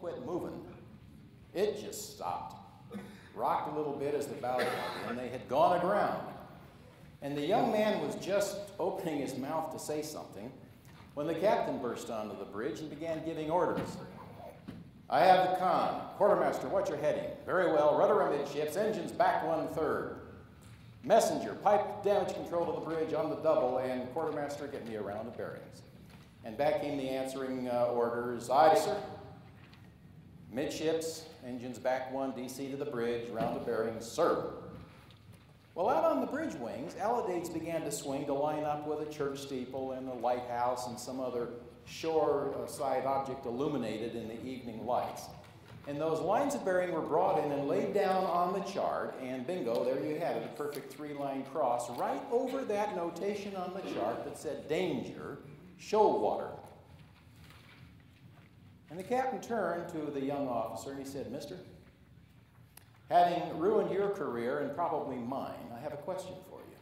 quit moving. It just stopped, rocked a little bit as the bow came, and they had gone aground. And the young man was just opening his mouth to say something when the captain burst onto the bridge and began giving orders. I have the con. Quartermaster, what's your heading? Very well. Rudder amidships, engines back 1/3. Messenger, pipe damage control to the bridge on the double, and quartermaster, get me around the bearings. And back came the answering orders. Aye, sir. Midships, engines back 1, DC to the bridge, round the bearings, sir. Well, out on the bridge wings, alidades began to swing to line up with a church steeple and a lighthouse and some other shore-side object illuminated in the evening lights. And those lines of bearing were brought in and laid down on the chart, and bingo, there you had it, a perfect 3-line cross right over that notation on the chart that said danger, shoal water. And the captain turned to the young officer and he said, Mister, having ruined your career and probably mine, I have a question for you.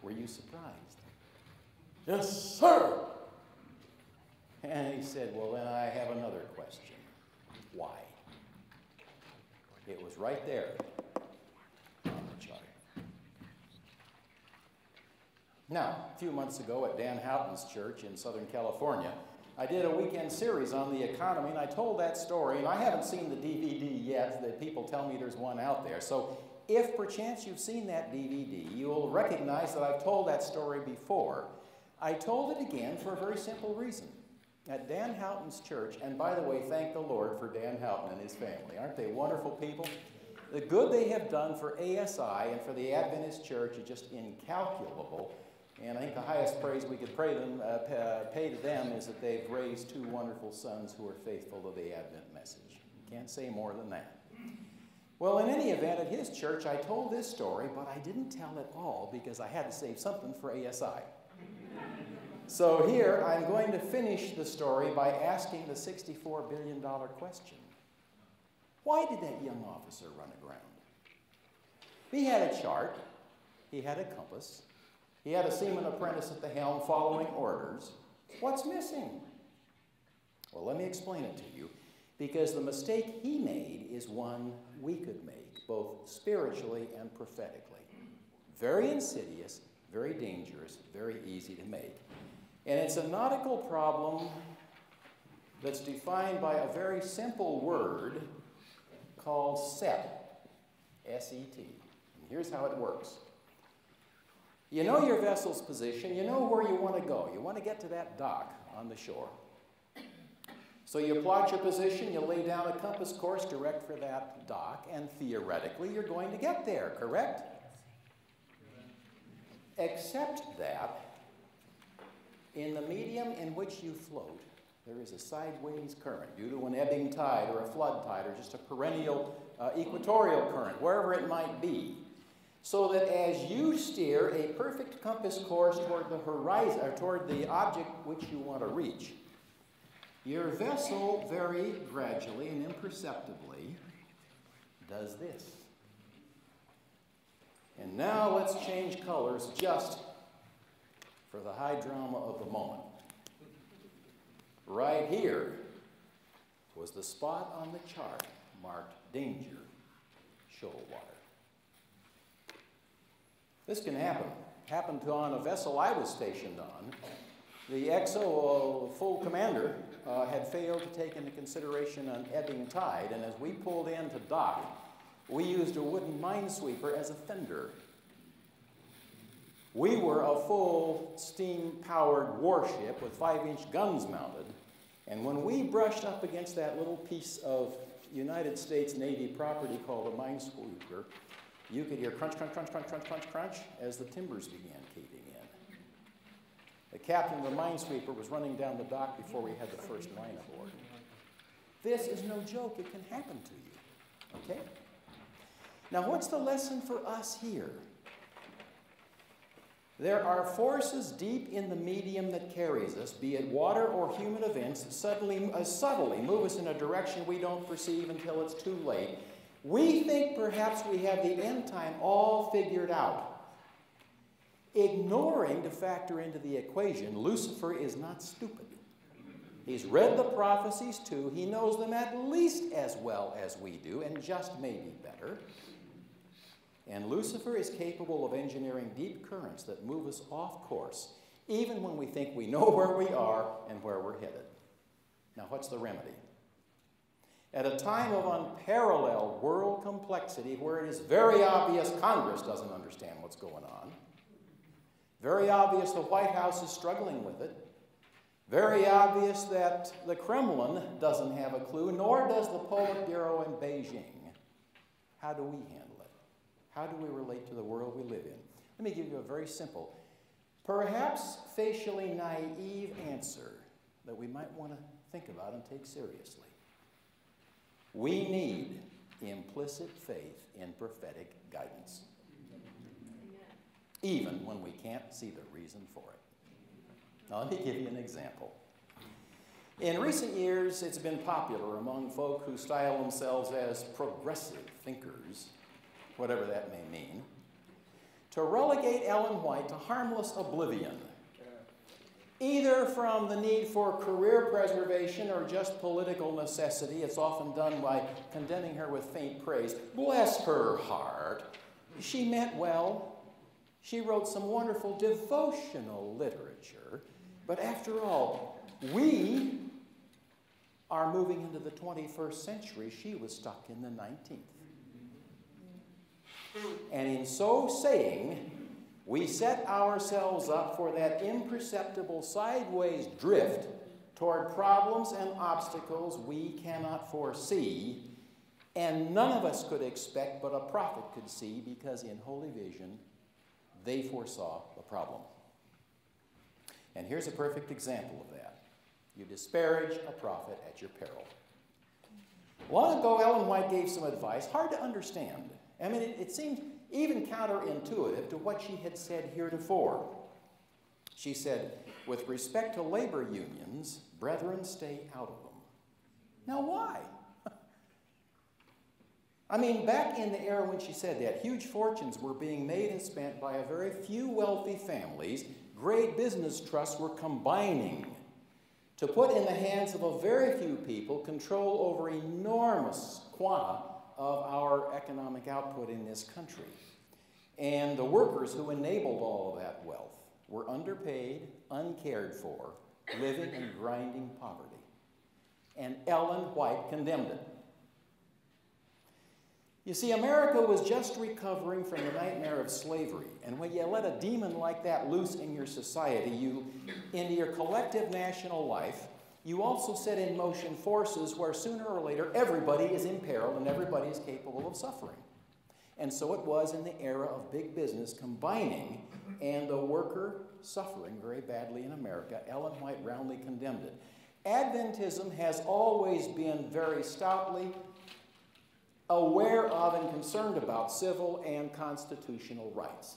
Were you surprised? Yes, sir. And he said, well, then I have another question. Why? It was right there on the chart. Now, a few months ago at Dan Houghton's church in Southern California, I did a weekend series on the economy, and I told that story, and I haven't seen the DVD yet. That people tell me there's one out there. So if perchance you've seen that DVD, you'll recognize that I've told that story before. I told it again for a very simple reason. At Dan Houghton's church, and by the way, thank the Lord for Dan Houghton and his family. Aren't they wonderful people? The good they have done for ASI and for the Adventist church is just incalculable. And I think the highest praise we could pay to them is that they've raised 2 wonderful sons who are faithful to the Advent message. Can't say more than that. Well, in any event, at his church, I told this story, but I didn't tell it all because I had to save something for ASI. So here, I'm going to finish the story by asking the $64 billion question. Why did that young officer run aground? He had a chart. He had a compass. He had a seaman apprentice at the helm following orders. What's missing? Well, let me explain it to you, because the mistake he made is one we could make, both spiritually and prophetically. Very insidious, very dangerous, very easy to make. And it's a nautical problem that's defined by a very simple word called set, S-E-T. And here's how it works. You know your vessel's position. You know where you want to go. You want to get to that dock on the shore. So you plot your position. You lay down a compass course direct for that dock, and theoretically, you're going to get there, correct? Except that in the medium in which you float, there is a sideways current due to an ebbing tide or a flood tide or just a perennial equatorial current, wherever it might be. So that as you steer a perfect compass course toward the horizon, or toward the object which you want to reach, your vessel very gradually and imperceptibly does this. And now let's change colors just for the high drama of the moment. Right here was the spot on the chart marked danger, shoal water. This can happen. Happened on a vessel I was stationed on. The XO full commander had failed to take into consideration an ebbing tide, and as we pulled in to dock, we used a wooden minesweeper as a fender. We were a full steam-powered warship with 5-inch guns mounted, and when we brushed up against that little piece of United States Navy property called a minesweeper, you could hear crunch, crunch, crunch, crunch, crunch, crunch, crunch as the timbers began caving in. The captain of the minesweeper was running down the dock before we had the first line aboard. This is no joke. It can happen to you, okay? Now, what's the lesson for us here? There are forces deep in the medium that carries us, be it water or human events, that subtly move us in a direction we don't perceive until it's too late. We think perhaps we have the end time all figured out. Ignoring to factor into the equation, Lucifer is not stupid. He's read the prophecies too. He knows them at least as well as we do, and just maybe better. And Lucifer is capable of engineering deep currents that move us off course, even when we think we know where we are and where we're headed. Now, what's the remedy? At a time of unparalleled world complexity, where it is very obvious Congress doesn't understand what's going on, very obvious the White House is struggling with it, very obvious that the Kremlin doesn't have a clue, nor does the Politburo in Beijing. How do we handle it? How do we relate to the world we live in? Let me give you a very simple, perhaps facially naive answer that we might want to think about and take seriously. We need implicit faith in prophetic guidance, even when we can't see the reason for it. Now, let me give you an example. In recent years, it's been popular among folk who style themselves as progressive thinkers, whatever that may mean, to relegate Ellen White to harmless oblivion, either from the need for career preservation or just political necessity. It's often done by condemning her with faint praise. Bless her heart. She meant well. She wrote some wonderful devotional literature. But after all, we are moving into the 21st century. She was stuck in the 19th. And in so saying, we set ourselves up for that imperceptible sideways drift toward problems and obstacles we cannot foresee, and none of us could expect, but a prophet could see, because in Holy Vision, they foresaw the problem. And here's a perfect example of that. You disparage a prophet at your peril. Long ago, Ellen White gave some advice, hard to understand. I mean, it seemed even counterintuitive to what she had said heretofore. She said, with respect to labor unions, brethren, stay out of them. Now, why? I mean, back in the era when she said that, huge fortunes were being made and spent by a very few wealthy families. Great business trusts were combining to put in the hands of a very few people control over enormous quanta of our economic output in this country. And the workers who enabled all of that wealth were underpaid, uncared for, living in grinding poverty. And Ellen White condemned it. You see, America was just recovering from the nightmare of slavery. And when you let a demon like that loose in your society, into your collective national life, you also set in motion forces where sooner or later everybody is in peril and everybody is capable of suffering. And so it was in the era of big business combining and the worker suffering very badly in America. Ellen White roundly condemned it. Adventism has always been very stoutly aware of and concerned about civil and constitutional rights.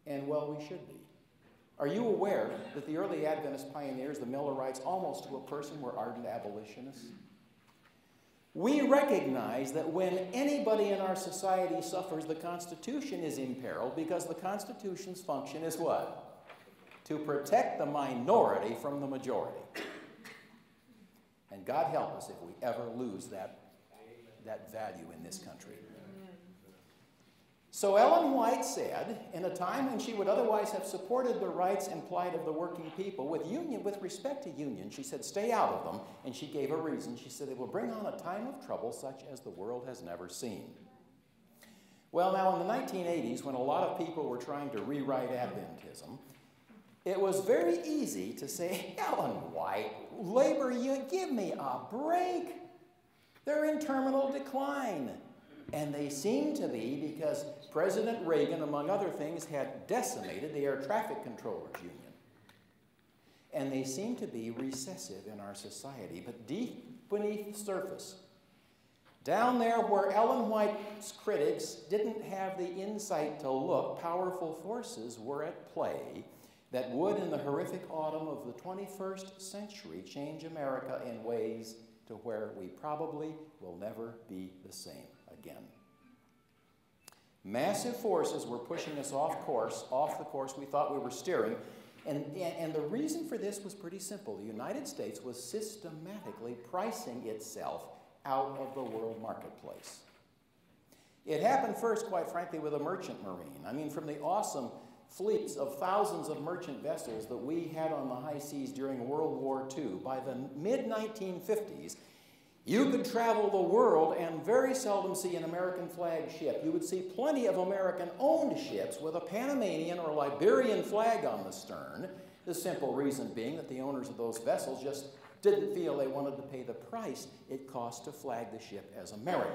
And well, we should be. Are you aware that the early Adventist pioneers, the Millerites, almost to a person, were ardent abolitionists? We recognize that when anybody in our society suffers, the Constitution is imperiled, because the Constitution's function is what? To protect the minority from the majority. And God help us if we ever lose that value in this country. So Ellen White said, in a time when she would otherwise have supported the rights and plight of the working people, with respect to union, she said, stay out of them. And she gave a reason. She said, it will bring on a time of trouble such as the world has never seen. Well, now in the 1980s, when a lot of people were trying to rewrite Adventism, it was very easy to say, Ellen White, labor union, give me a break. They're in terminal decline. And they seem to be, because President Reagan, among other things, had decimated the Air Traffic Controllers Union. And they seem to be recessive in our society. But deep beneath the surface, down there where Ellen White's critics didn't have the insight to look, powerful forces were at play that would, in the horrific autumn of the 21st century, change America in ways to where we probably will never be the same again. Massive forces were pushing us off the course we thought we were steering, And the reason for this was pretty simple. The United States was systematically pricing itself out of the world marketplace. It happened first, quite frankly, with a merchant marine. I mean, from the awesome fleets of thousands of merchant vessels that we had on the high seas during World War II, by the mid-1950s, you could travel the world and very seldom see an American flag ship. You would see plenty of American-owned ships with a Panamanian or Liberian flag on the stern, the simple reason being that the owners of those vessels just didn't feel they wanted to pay the price it cost to flag the ship as American.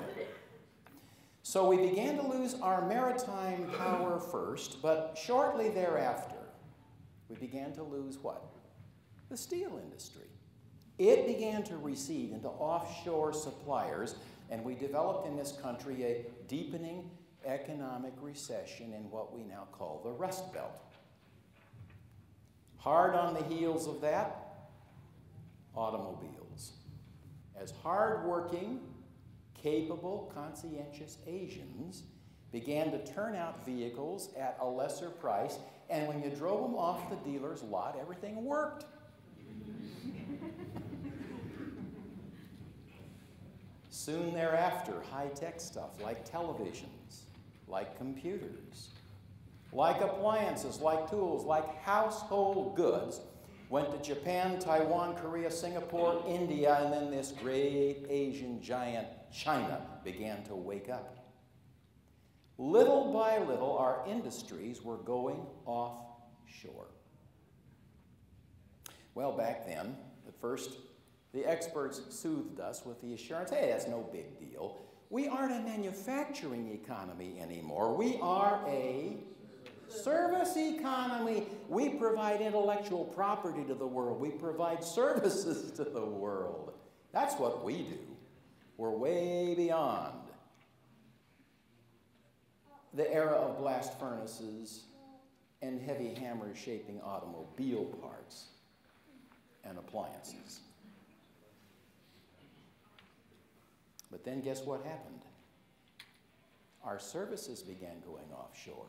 So we began to lose our maritime power first, but shortly thereafter, we began to lose what? The steel industry. It began to recede into offshore suppliers, and we developed in this country a deepening economic recession in what we now call the Rust Belt. Hard on the heels of that, automobiles. As hard-working, capable, conscientious Asians began to turn out vehicles at a lesser price, and when you drove them off the dealer's lot, everything worked. Soon thereafter, high-tech stuff like televisions, like computers, like appliances, like tools, like household goods went to Japan, Taiwan, Korea, Singapore, India, and then this great Asian giant, China, began to wake up. Little by little, our industries were going offshore. Well, back then, at first, the experts soothed us with the assurance, hey, that's no big deal. We aren't a manufacturing economy anymore. We are a service economy. We provide intellectual property to the world. We provide services to the world. That's what we do. We're way beyond the era of blast furnaces and heavy hammers shaping automobile parts and appliances. But then guess what happened? Our services began going offshore.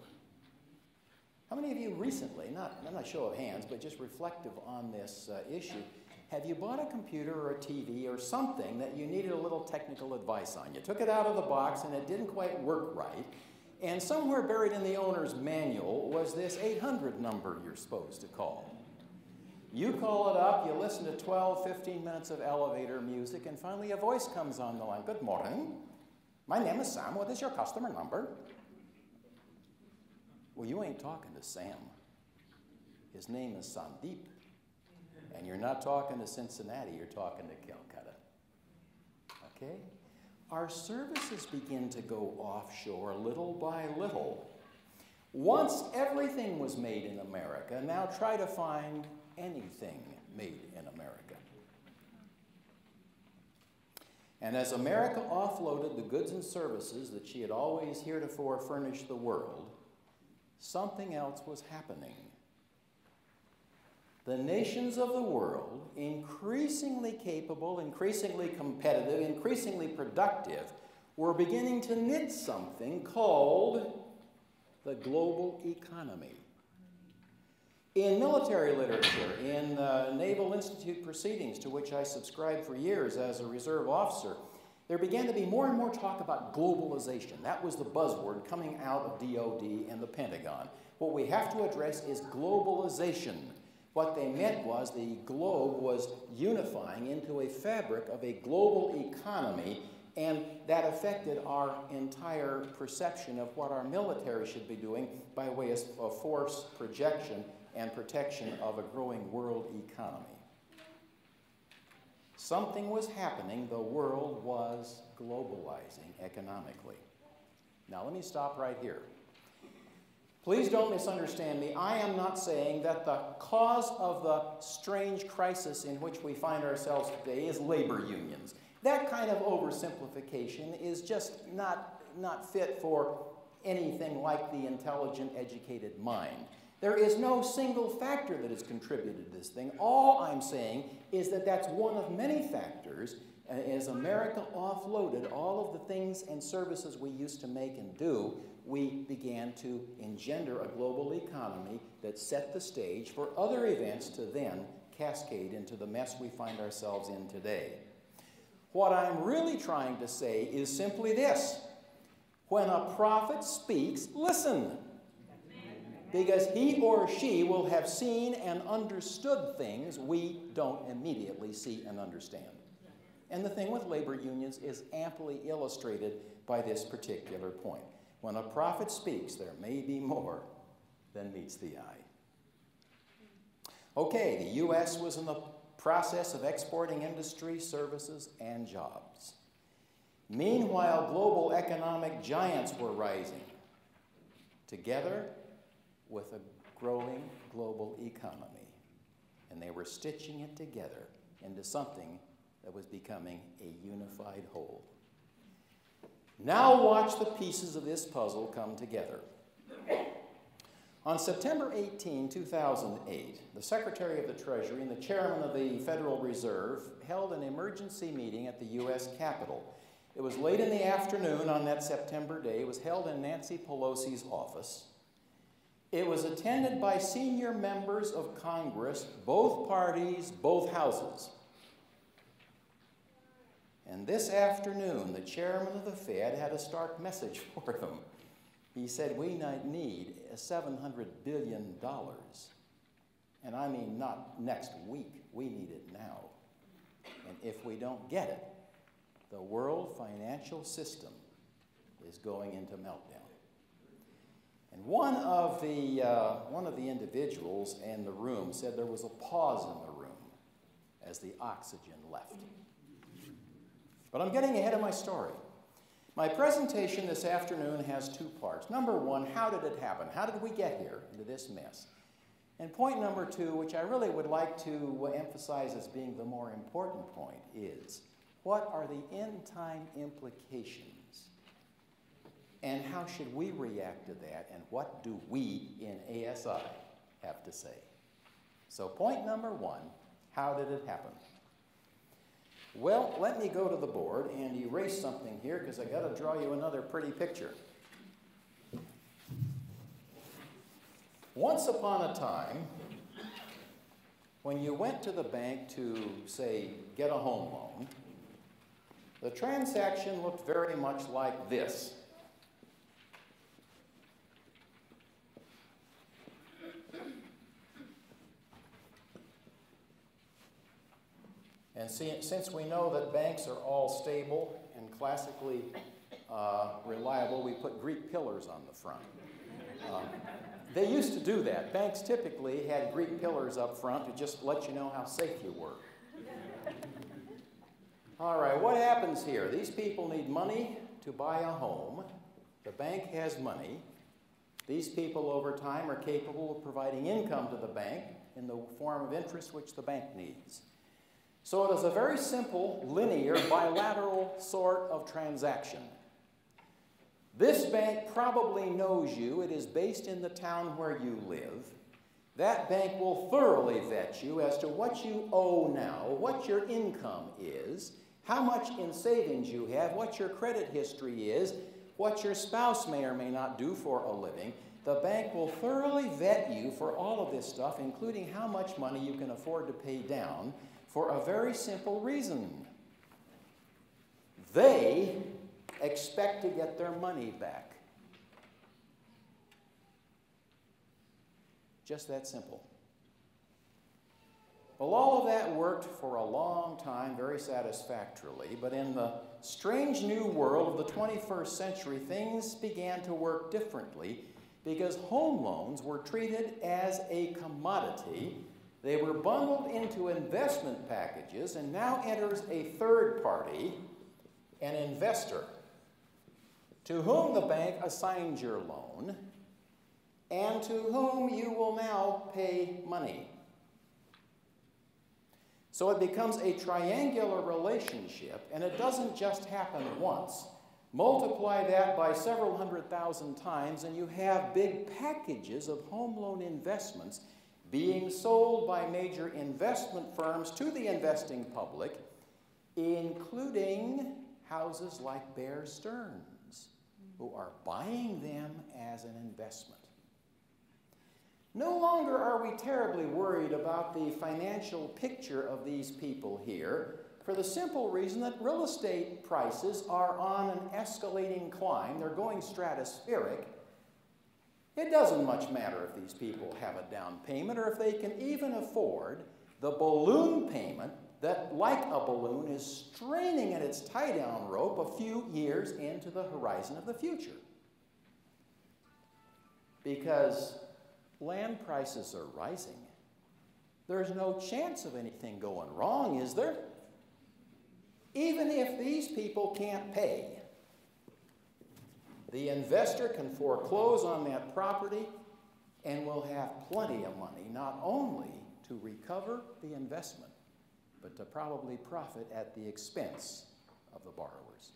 How many of you recently, not a show of hands, but just reflective on this issue, have you bought a computer or a TV or something that you needed a little technical advice on? You took it out of the box and it didn't quite work right, and somewhere buried in the owner's manual was this 800 number you're supposed to call. You call it up, you listen to 12, 15 minutes of elevator music, and finally a voice comes on the line. Good morning. My name is Sam. What is your customer number? Well, you ain't talking to Sam. His name is Sandeep. And you're not talking to Cincinnati, you're talking to Calcutta. Okay? Our services begin to go offshore little by little. Once everything was made in America, now try to find anything made in America. And as America offloaded the goods and services that she had always heretofore furnished the world, something else was happening. The nations of the world, increasingly capable, increasingly competitive, increasingly productive, were beginning to knit something called the global economy. In military literature, in Naval Institute proceedings, to which I subscribed for years as a reserve officer, there began to be more and more talk about globalization. That was the buzzword coming out of DOD and the Pentagon. What we have to address is globalization. What they meant was the globe was unifying into a fabric of a global economy, and that affected our entire perception of what our military should be doing by way of force projection and protection of a growing world economy. Something was happening. The world was globalizing economically. Now let me stop right here. Please don't misunderstand me. I am not saying that the cause of the strange crisis in which we find ourselves today is labor unions. That kind of oversimplification is just not fit for anything like the intelligent, educated mind. There is no single factor that has contributed to this thing. All I'm saying is that that's one of many factors as America offloaded all of the things and services we used to make and do we began to engender a global economy that set the stage for other events to then cascade into the mess we find ourselves in today. What I'm really trying to say is simply this: when a prophet speaks, listen, because he or she will have seen and understood things we don't immediately see and understand. And the thing with labor unions is amply illustrated by this particular point. When a prophet speaks, there may be more than meets the eye. Okay, the U.S. was in the process of exporting industry, services, and jobs. Meanwhile, global economic giants were rising, together with a growing global economy, and they were stitching it together into something that was becoming a unified whole. Now watch the pieces of this puzzle come together. On September 18, 2008, the Secretary of the Treasury and the Chairman of the Federal Reserve held an emergency meeting at the U.S. Capitol. It was late in the afternoon on that September day. It was held in Nancy Pelosi's office. It was attended by senior members of Congress, both parties, both houses. And this afternoon, the chairman of the Fed had a stark message for them. He said, we need $700 billion. And I mean not next week, we need it now. And if we don't get it, the world financial system is going into meltdown. And one of the individuals in the room said there was a pause in the room as the oxygen left. But I'm getting ahead of my story. My presentation this afternoon has two parts. Number one, how did it happen? How did we get here into this mess? And point number two, which I really would like to emphasize as being the more important point, is what are the end-time implications? And how should we react to that? And what do we in ASI have to say? So point number one, how did it happen? Well, let me go to the board and erase something here because I got to draw you another pretty picture. Once upon a time, when you went to the bank to, say, get a home loan, the transaction looked very much like this. And since we know that banks are all stable and classically reliable, we put Greek pillars on the front. They used to do that. Banks typically had Greek pillars up front to just let you know how safe you were. All right, what happens here? These people need money to buy a home. The bank has money. These people over time are capable of providing income to the bank in the form of interest which the bank needs. So it is a very simple, linear, bilateral sort of transaction. This bank probably knows you. It is based in the town where you live. That bank will thoroughly vet you as to what you owe now, what your income is, how much in savings you have, what your credit history is, what your spouse may or may not do for a living. The bank will thoroughly vet you for all of this stuff, including how much money you can afford to pay down, for a very simple reason. They expect to get their money back. Just that simple. Well, all of that worked for a long time, very satisfactorily, but in the strange new world of the 21st century, things began to work differently because home loans were treated as a commodity. They were bundled into investment packages, and now enters a third party, an investor, to whom the bank assigns your loan, and to whom you will now pay money. So it becomes a triangular relationship, and it doesn't just happen once. Multiply that by several 100,000 times, and you have big packages of home loan investments being sold by major investment firms to the investing public, including houses like Bear Stearns who are buying them as an investment. No longer are we terribly worried about the financial picture of these people here, for the simple reason that real estate prices are on an escalating climb. They're going stratospheric. It doesn't much matter if these people have a down payment or if they can even afford the balloon payment that, like a balloon, is straining at its tie-down rope a few years into the horizon of the future. Because land prices are rising. There's no chance of anything going wrong, is there? Even if these people can't pay, the investor can foreclose on that property and will have plenty of money, not only to recover the investment, but to probably profit at the expense of the borrowers.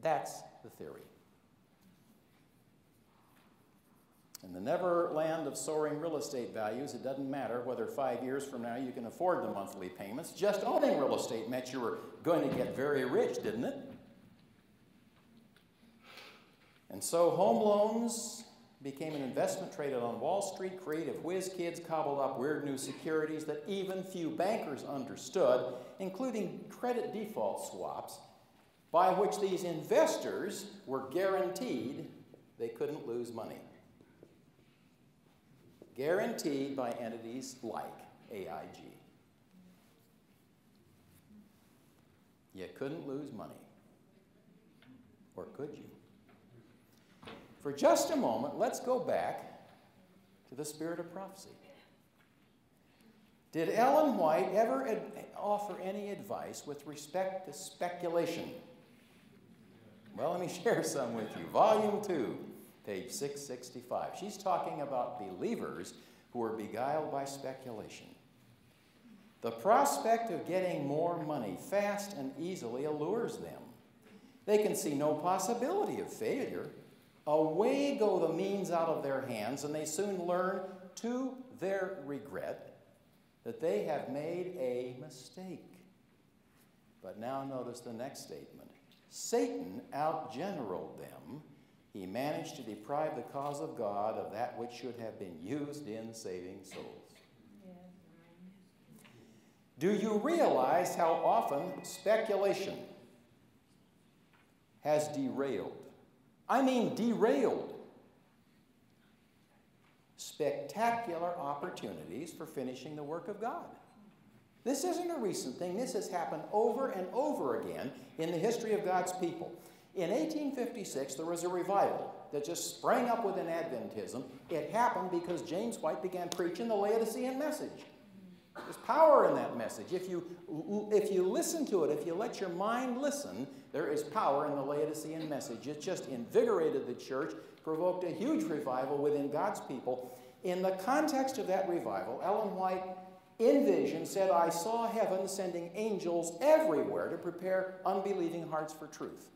That's the theory. In the neverland of soaring real estate values, it doesn't matter whether 5 years from now you can afford the monthly payments. Just owning real estate meant you were going to get very rich, didn't it? And so home loans became an investment traded on Wall Street. Creative whiz kids cobbled up weird new securities that even few bankers understood, including credit default swaps, by which these investors were guaranteed they couldn't lose money. Guaranteed by entities like AIG. You couldn't lose money. Or could you? For just a moment, let's go back to the spirit of prophecy. Did Ellen White ever offer any advice with respect to speculation? Well, let me share some with you. Volume 2, page 665. She's talking about believers who are beguiled by speculation. The prospect of getting more money fast and easily allures them. They can see no possibility of failure. Away go the means out of their hands, and they soon learn, to their regret, that they have made a mistake. But now notice the next statement. Satan outgeneraled them. He managed to deprive the cause of God of that which should have been used in saving souls. Do you realize how often speculation has derailed? I mean derailed spectacular opportunities for finishing the work of God. This isn't a recent thing. This has happened over and over again in the history of God's people. In 1856, there was a revival that just sprang up within Adventism. It happened because James White began preaching the Laodicean message. There's power in that message. If you listen to it, if you let your mind listen, there is power in the Laodicean message. It just invigorated the church, provoked a huge revival within God's people. In the context of that revival, Ellen White, in vision, said, I saw heaven sending angels everywhere to prepare unbelieving hearts for truth.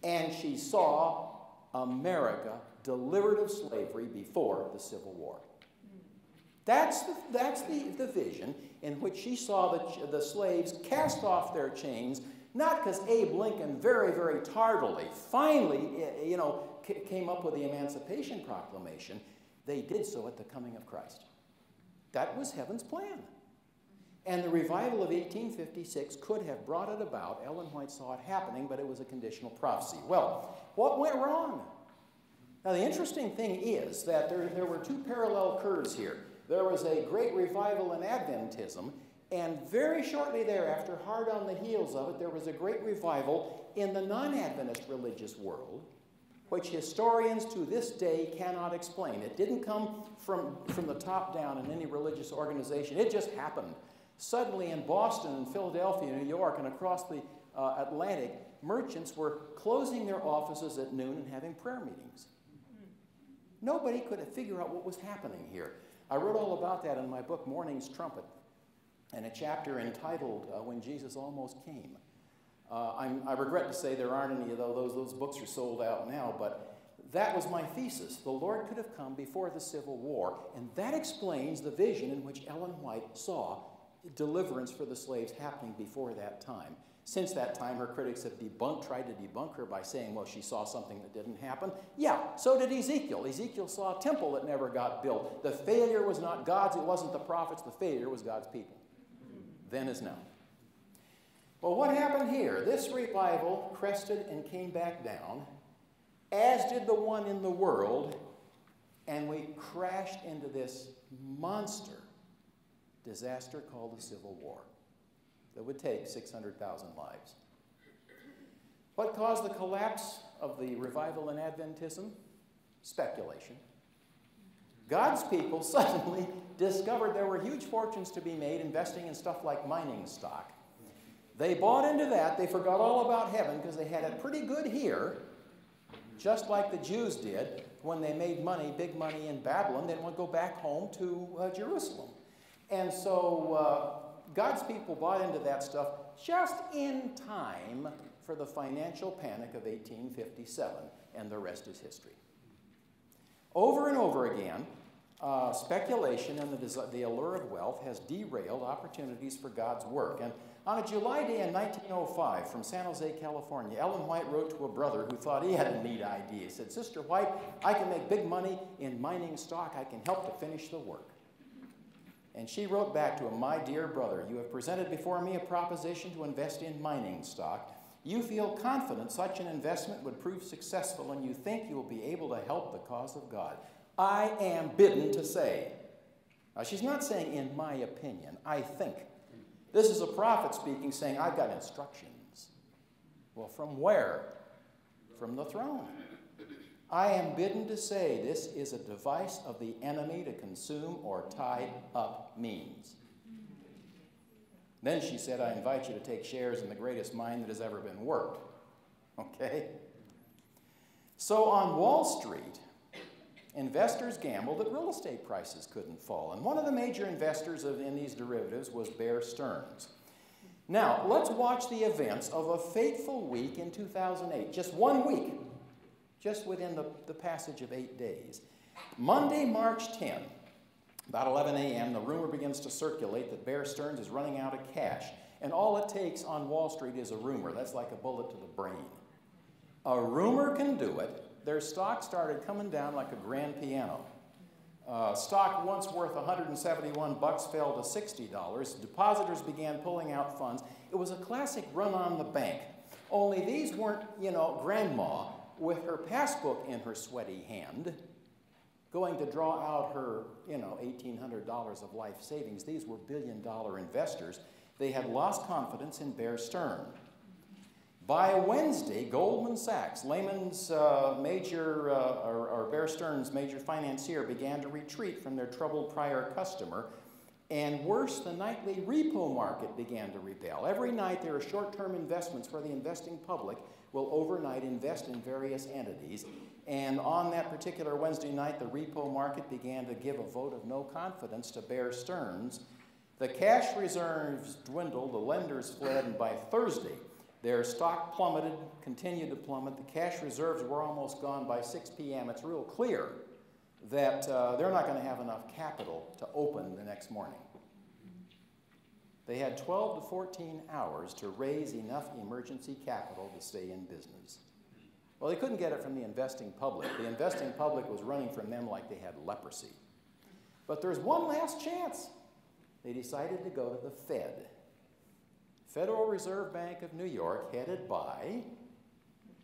And she saw America delivered of slavery before the Civil War. That's the vision in which she saw the slaves cast off their chains, not because Abe Lincoln very, very tardily, finally, came up with the Emancipation Proclamation. They did so at the coming of Christ. That was heaven's plan. And the revival of 1856 could have brought it about. Ellen White saw it happening, but it was a conditional prophecy. Well, what went wrong? Now, the interesting thing is that there were two parallel curves here. There was a great revival in Adventism, and very shortly thereafter, hard on the heels of it, there was a great revival in the non-Adventist religious world, which historians to this day cannot explain. It didn't come from the top down in any religious organization. It just happened. Suddenly in Boston and Philadelphia, New York, and across the Atlantic, merchants were closing their offices at noon and having prayer meetings. Nobody could figure out what was happening here. I wrote all about that in my book, Morning's Trumpet, in a chapter entitled When Jesus Almost Came. I regret to say there aren't any of those books are sold out now, but that was my thesis. The Lord could have come before the Civil War, and that explains the vision in which Ellen White saw deliverance for the slaves happening before that time. Since that time, her critics have tried to debunk her by saying, well, she saw something that didn't happen. Yeah, so did Ezekiel. Ezekiel saw a temple that never got built. The failure was not God's, it wasn't the prophets, the failure was God's people. Then as now. Well, what happened here? This revival crested and came back down, as did the one in the world, and we crashed into this monster disaster called the Civil War that would take 600,000 lives. What caused the collapse of the revival in Adventism? Speculation. God's people suddenly discovered there were huge fortunes to be made investing in stuff like mining stock. They bought into that. They forgot all about heaven because they had it pretty good here, just like the Jews did when they made money, big money in Babylon. They didn't want to go back home to Jerusalem. And so God's people bought into that stuff just in time for the financial panic of 1857, and the rest is history. Over and over again, speculation and the allure of wealth has derailed opportunities for God's work. And on a July day in 1905 from San Jose, California, Ellen White wrote to a brother who thought he had a neat idea. He said, Sister White, I can make big money in mining stock. I can help to finish the work. And she wrote back to him, My dear brother, you have presented before me a proposition to invest in mining stock. You feel confident such an investment would prove successful, and you think you will be able to help the cause of God. I am bidden to say. Now, she's not saying, in my opinion, I think. This is a prophet speaking, saying, I've got instructions. Well, from where? From the throne. I am bidden to say this is a device of the enemy to consume or tie up means. Then she said, I invite you to take shares in the greatest mine that has ever been worked. Okay? So on Wall Street, investors gambled that real estate prices couldn't fall. And one of the major investors in these derivatives was Bear Stearns. Now, let's watch the events of a fateful week in 2008. Just 1 week. Just within the passage of 8 days. Monday, March 10, about 11 a.m., the rumor begins to circulate that Bear Stearns is running out of cash. And all it takes on Wall Street is a rumor. That's like a bullet to the brain. A rumor can do it. Their stock started coming down like a grand piano. Stock once worth $171 fell to $60. Depositors began pulling out funds. It was a classic run on the bank. Only these weren't, grandma with her passbook in her sweaty hand, going to draw out her, $1,800 of life savings. These were billion-dollar investors. They had lost confidence in Bear Stearns. By Wednesday, Goldman Sachs, Lehman's or Bear Stearns' major financier, began to retreat from their troubled prior customer. And worse, the nightly repo market began to rebel. Every night there are short-term investments where the investing public will overnight invest in various entities. And on that particular Wednesday night, the repo market began to give a vote of no confidence to Bear Stearns. The cash reserves dwindled, the lenders fled, and by Thursday, their stock plummeted, continued to plummet. The cash reserves were almost gone by 6 p.m. It's real clear that they're not going to have enough capital to open the next morning. They had 12 to 14 hours to raise enough emergency capital to stay in business. Well, they couldn't get it from the investing public. The investing public was running from them like they had leprosy. But there's one last chance. They decided to go to the Fed. Federal Reserve Bank of New York, headed by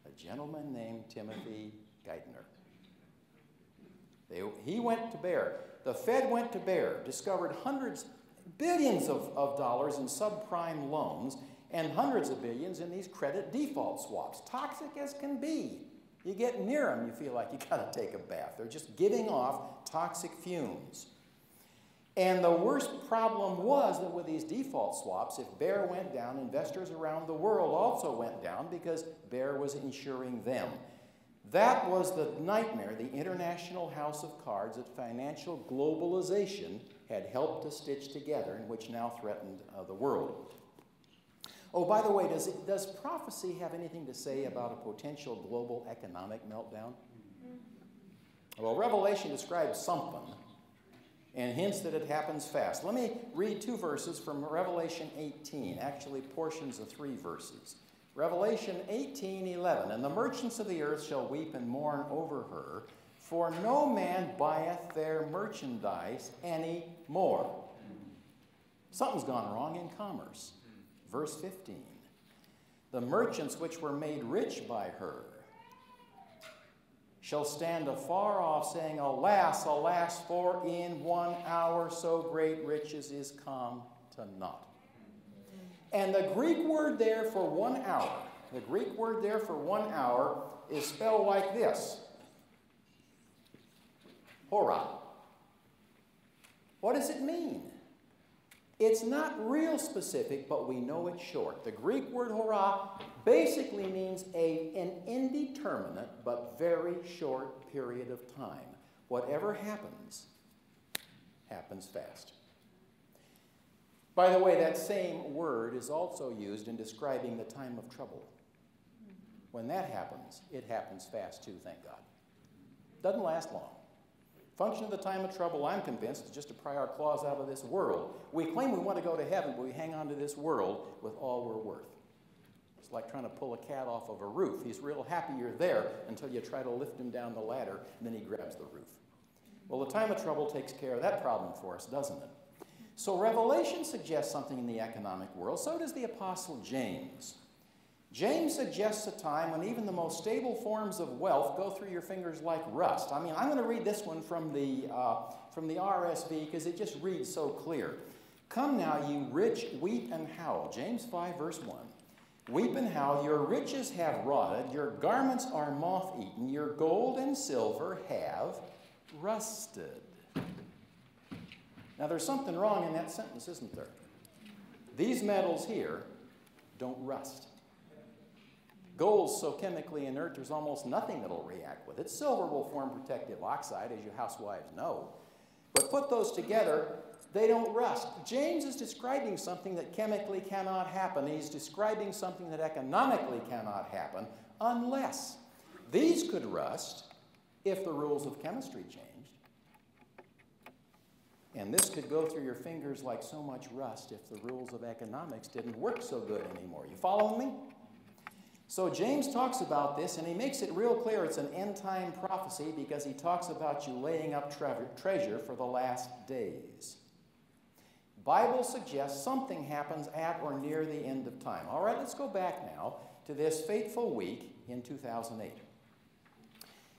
a gentleman named Timothy Geithner. He went to Bear. The Fed went to Bear, discovered billions of dollars in subprime loans and hundreds of billions in these credit default swaps. Toxic as can be. You get near them, you feel like you got to take a bath. They're just giving off toxic fumes. And the worst problem was that with these default swaps, if Bear went down, investors around the world also went down because Bear was insuring them. That was the nightmare, the international house of cards that financial globalization had helped to stitch together and which now threatened the world. Oh, by the way, does prophecy have anything to say about a potential global economic meltdown? Well, Revelation describes something. and hints that it happens fast. Let me read 2 verses from Revelation 18, actually portions of 3 verses. Revelation 18:11, and the merchants of the earth shall weep and mourn over her, for no man buyeth their merchandise any more. Something's gone wrong in commerce. Verse 15, the merchants which were made rich by her shall stand afar off, saying, Alas, alas, for in 1 hour so great riches is come to naught. And the Greek word there for 1 hour, the Greek word there for 1 hour is spelled like this. Hora. What does it mean? It's not real specific, but we know it's short. The Greek word hora basically means an indeterminate but very short period of time. Whatever happens, happens fast. By the way, that same word is also used in describing the time of trouble. When that happens, it happens fast too, thank God. Doesn't last long. Function of the time of trouble, I'm convinced, is just to pry our claws out of this world. We claim we want to go to heaven, but we hang on to this world with all we're worth. It's like trying to pull a cat off of a roof. He's real happy you're there until you try to lift him down the ladder, and then he grabs the roof. Well, the time of trouble takes care of that problem for us, doesn't it? So Revelation suggests something in the economic world. So does the Apostle James. James suggests a time when even the most stable forms of wealth go through your fingers like rust. I mean, I'm going to read this one from the RSV because it just reads so clear. Come now, you rich, weep and howl. James 5, verse 1. Weep and howl, your riches have rotted, your garments are moth-eaten, your gold and silver have rusted. Now, there's something wrong in that sentence, isn't there? These metals here don't rust. Gold's so chemically inert, there's almost nothing that'll react with it. Silver will form protective oxide, as you housewives know. But put those together, they don't rust. James is describing something that chemically cannot happen. He's describing something that economically cannot happen unless these could rust if the rules of chemistry changed. And this could go through your fingers like so much rust if the rules of economics didn't work so good anymore. You following me? So James talks about this, and he makes it real clear it's an end-time prophecy because he talks about you laying up treasure for the last days. Bible suggests something happens at or near the end of time. All right, let's go back now to this fateful week in 2008.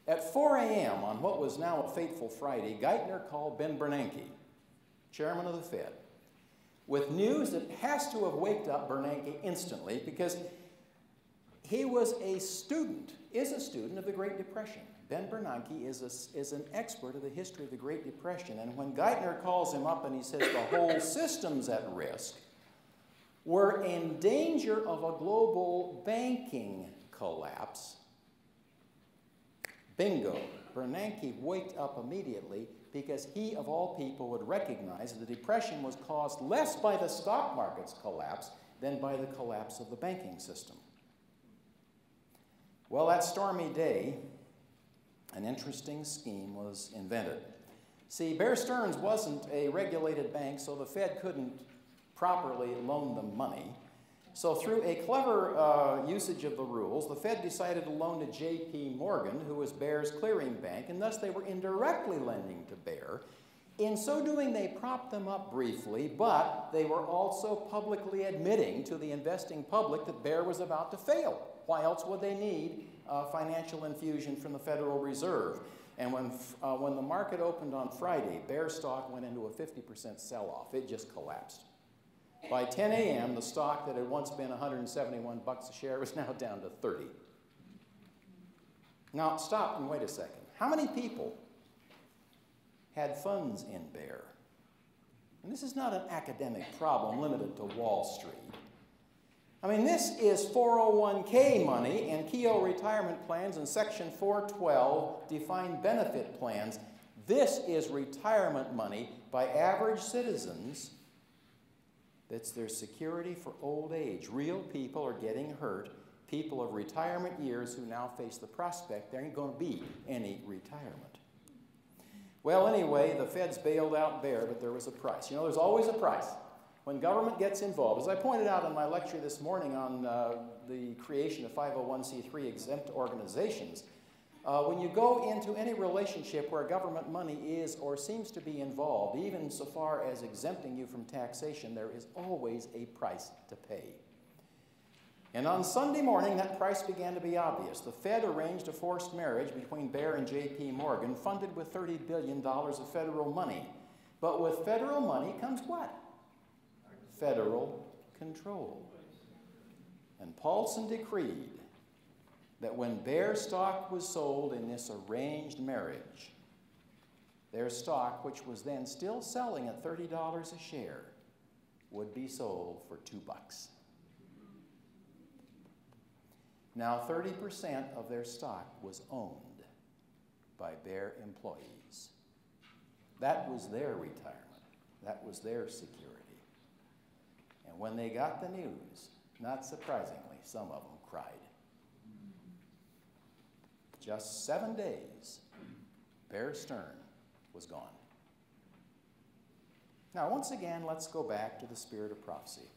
At 4 a.m. on what was now a fateful Friday, Geithner called Ben Bernanke, chairman of the Fed, with news that has to have waked up Bernanke instantly because he was a student of the Great Depression. Ben Bernanke is an expert of the history of the Great Depression. And when Geithner calls him up and he says the whole system's at risk, we're in danger of a global banking collapse, bingo, Bernanke waked up immediately because he, of all people, would recognize that the Depression was caused less by the stock market's collapse than by the collapse of the banking system. Well, that stormy day, an interesting scheme was invented. See, Bear Stearns wasn't a regulated bank, so the Fed couldn't properly loan them money. So through a clever usage of the rules, the Fed decided to loan to J.P. Morgan, who was Bear's clearing bank, and thus they were indirectly lending to Bear. In so doing, they propped them up briefly, but they were also publicly admitting to the investing public that Bear was about to fail. Why else would they need financial infusion from the Federal Reserve? And when the market opened on Friday, Bear stock went into a 50% sell-off. It just collapsed. By 10 a.m., the stock that had once been 171 bucks a share was now down to 30. Now, stop and wait a second. How many people had funds in Bear? And this is not an academic problem limited to Wall Street. I mean, this is 401k money and Keogh retirement plans and Section 412 defined benefit plans. This is retirement money by average citizens. That's their security for old age. Real people are getting hurt. People of retirement years who now face the prospect there ain't going to be any retirement. Well, anyway, the feds bailed out Bear, but there was a price. You know, there's always a price when government gets involved. As I pointed out in my lecture this morning on the creation of 501c3 exempt organizations, when you go into any relationship where government money is or seems to be involved, even so far as exempting you from taxation, there is always a price to pay. And on Sunday morning, that price began to be obvious. The Fed arranged a forced marriage between Bear and J.P. Morgan, funded with $30 billion of federal money. But with federal money comes what? Federal control. And Paulson decreed that when Bear stock was sold in this arranged marriage, their stock, which was then still selling at $30 a share, would be sold for $2. Now, 30% of their stock was owned by Bear employees. That was their retirement. That was their security. And when they got the news, not surprisingly, some of them cried. Just 7 days, Bear Stearns was gone. Now, once again, let's go back to the spirit of prophecy.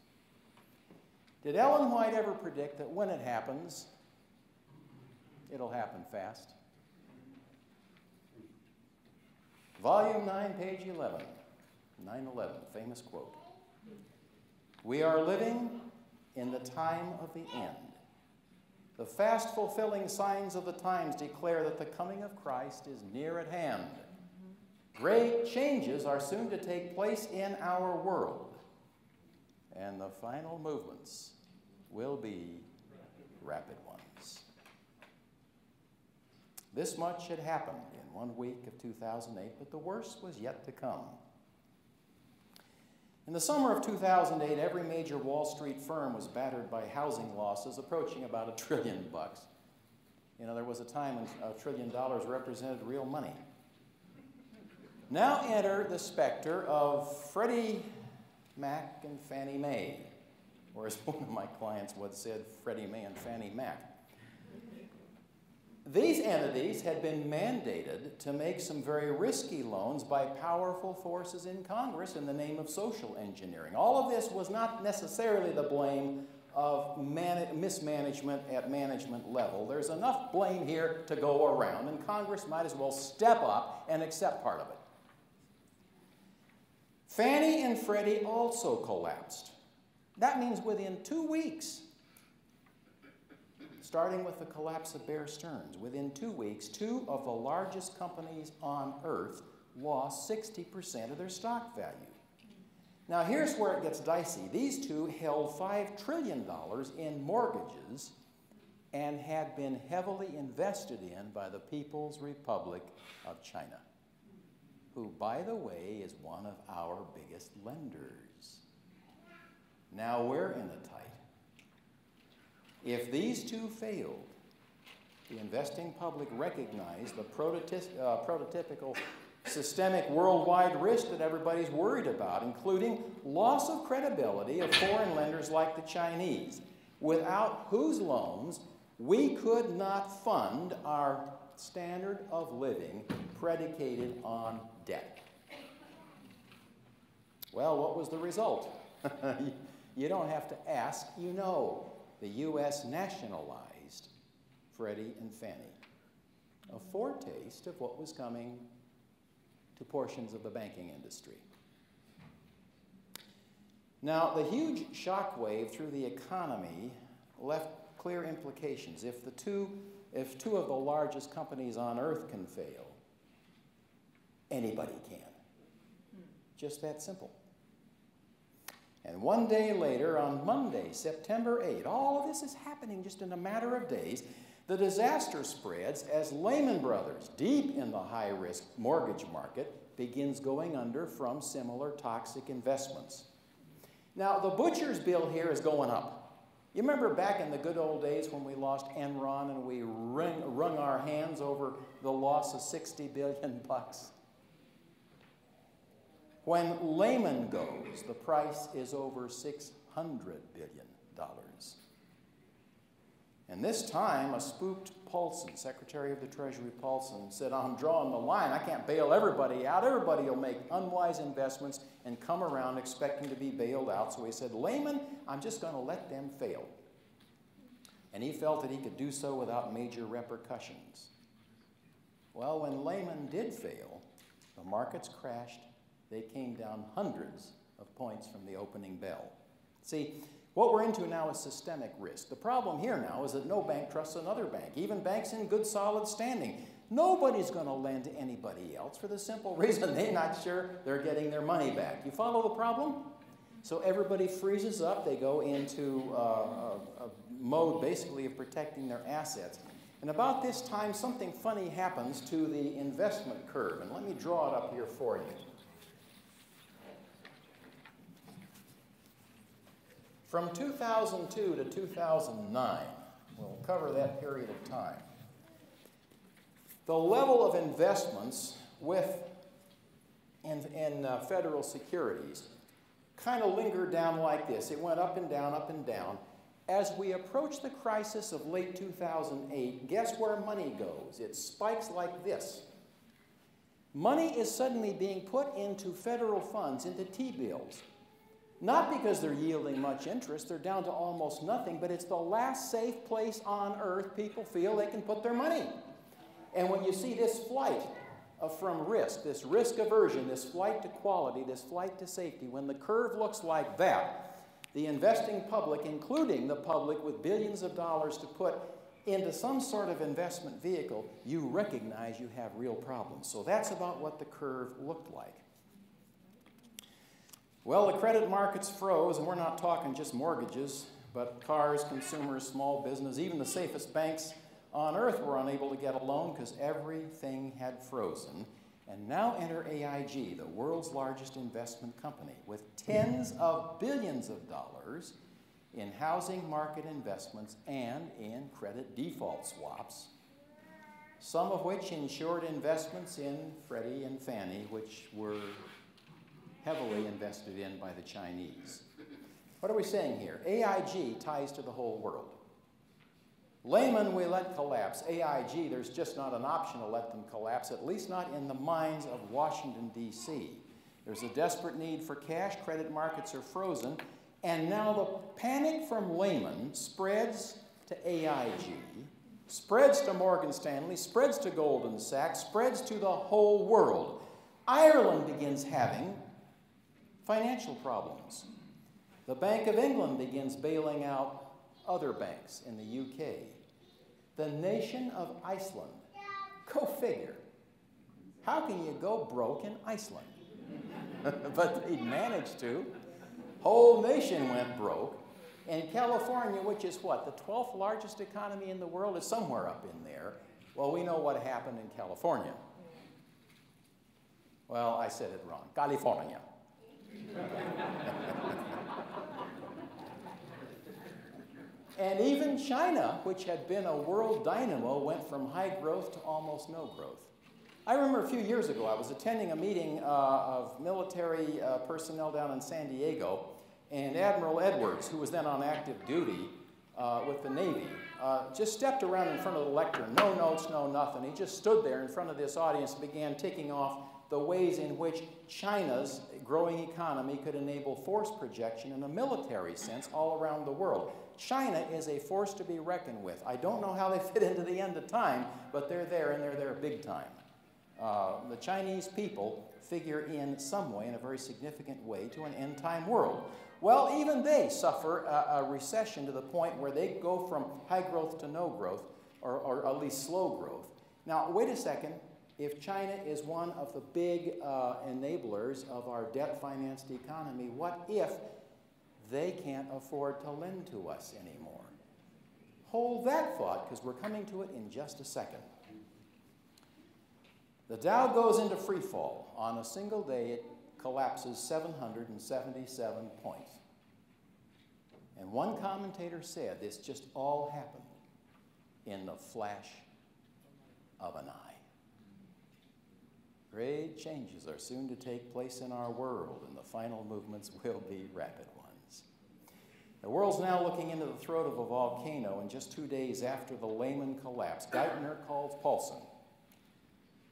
Did Ellen White ever predict that when it happens, it'll happen fast? Volume 9, page 11, 9/11, famous quote. We are living in the time of the end. The fast fulfilling signs of the times declare that the coming of Christ is near at hand. Great changes are soon to take place in our world, and the final movements will be rapid ones. This much had happened in 1 week of 2008, but the worst was yet to come. In the summer of 2008, every major Wall Street firm was battered by housing losses approaching about $1 trillion. You know, there was a time when $1 trillion represented real money. Now enter the specter of Freddie Mac and Fannie Mae, or as one of my clients once said, Freddie Mae and Fannie Mac. These entities had been mandated to make some very risky loans by powerful forces in Congress in the name of social engineering. All of this was not necessarily the blame of mismanagement at management level. There's enough blame here to go around, and Congress might as well step up and accept part of it. Fannie and Freddie also collapsed. That means within 2 weeks, starting with the collapse of Bear Stearns, within 2 weeks, two of the largest companies on earth lost 60% of their stock value. Now here's where it gets dicey. These two held $5 trillion in mortgages and had been heavily invested in by the People's Republic of China, who, by the way, is one of our biggest lenders. Now we're in a tight. If these two failed, the investing public recognized the prototypical systemic worldwide risk that everybody's worried about, including loss of credibility of foreign lenders like the Chinese, without whose loans we could not fund our standard of living predicated on debt. Well, what was the result? You don't have to ask, you know. The U.S. nationalized Freddie and Fannie, a foretaste of what was coming to portions of the banking industry. Now, the huge shockwave through the economy left clear implications. If two of the largest companies on earth can fail, anybody can. Just that simple. And 1 day later, on Monday, September 8, all of this is happening just in a matter of days, the disaster spreads as Lehman Brothers, deep in the high-risk mortgage market, begins going under from similar toxic investments. Now, the butcher's bill here is going up. You remember back in the good old days when we lost Enron and we wrung our hands over the loss of $60 billion? When Lehman goes, the price is over $600 billion. And this time, a spooked Paulson, Secretary of the Treasury Paulson, said, I'm drawing the line. I can't bail everybody out. Everybody will make unwise investments and come around expecting to be bailed out. So he said, laymen, I'm just going to let them fail. And he felt that he could do so without major repercussions. Well, when laymen did fail, the markets crashed. They came down hundreds of points from the opening bell. See, what we're into now is systemic risk. The problem here now is that no bank trusts another bank, even banks in good, solid standing. Nobody's going to lend to anybody else for the simple reason they're not sure they're getting their money back. You follow the problem? So everybody freezes up. They go into a mode basically of protecting their assets. And about this time, something funny happens to the investment curve. And let me draw it up here for you. From 2002 to 2009, we'll cover that period of time, the level of investments in federal securities kind of lingered down like this. It went up and down, up and down. As we approach the crisis of late 2008, guess where money goes? It spikes like this. Money is suddenly being put into federal funds, into T-bills. Not because they're yielding much interest, they're down to almost nothing, but it's the last safe place on earth people feel they can put their money. And when you see this flight from risk, this risk aversion, this flight to quality, this flight to safety, when the curve looks like that, the investing public, including the public with billions of dollars to put into some sort of investment vehicle, you recognize you have real problems. So that's about what the curve looked like. Well, the credit markets froze, and we're not talking just mortgages, but cars, consumers, small business, even the safest banks on earth were unable to get a loan because everything had frozen. And now enter AIG, the world's largest investment company, with tens of billions of dollars in housing market investments and in credit default swaps, some of which insured investments in Freddie and Fannie, which were heavily invested in by the Chinese. What are we saying here? AIG ties to the whole world. Laymen we let collapse. AIG, there's just not an option to let them collapse, at least not in the minds of Washington, D.C. There's a desperate need for cash, credit markets are frozen, and now the panic from laymen spreads to AIG, spreads to Morgan Stanley, spreads to Goldman Sachs, spreads to the whole world. Ireland begins having financial problems. The Bank of England begins bailing out other banks in the UK. The nation of Iceland, go figure. How can you go broke in Iceland? But they managed to. Whole nation went broke. And California, which is what, the 12th largest economy in the world, is somewhere up in there. Well, we know what happened in California. Well, I said it wrong. California. And even China, which had been a world dynamo, went from high growth to almost no growth. I remember a few years ago, I was attending a meeting of military personnel down in San Diego, and Admiral Edwards, who was then on active duty with the Navy, just stepped around in front of the lectern, no notes, no nothing. He just stood there in front of this audience and began ticking off the ways in which China's growing economy could enable force projection in a military sense all around the world. China is a force to be reckoned with. I don't know how they fit into the end of time, but they're there, and they're there big time. The Chinese people figure in some way, in a very significant way, to an end-time world. Well, even they suffer a recession to the point where they go from high growth to no growth, or at least slow growth. Now, wait a second. If China is one of the big enablers of our debt-financed economy, what if they can't afford to lend to us anymore? Hold that thought, because we're coming to it in just a second. The Dow goes into free fall. On a single day, it collapses 777 points. And one commentator said this just all happened in the flash of an eye. Great changes are soon to take place in our world, and the final movements will be rapid ones. The world's now looking into the throat of a volcano, and just 2 days after the Lehman collapse, Geithner calls Paulson.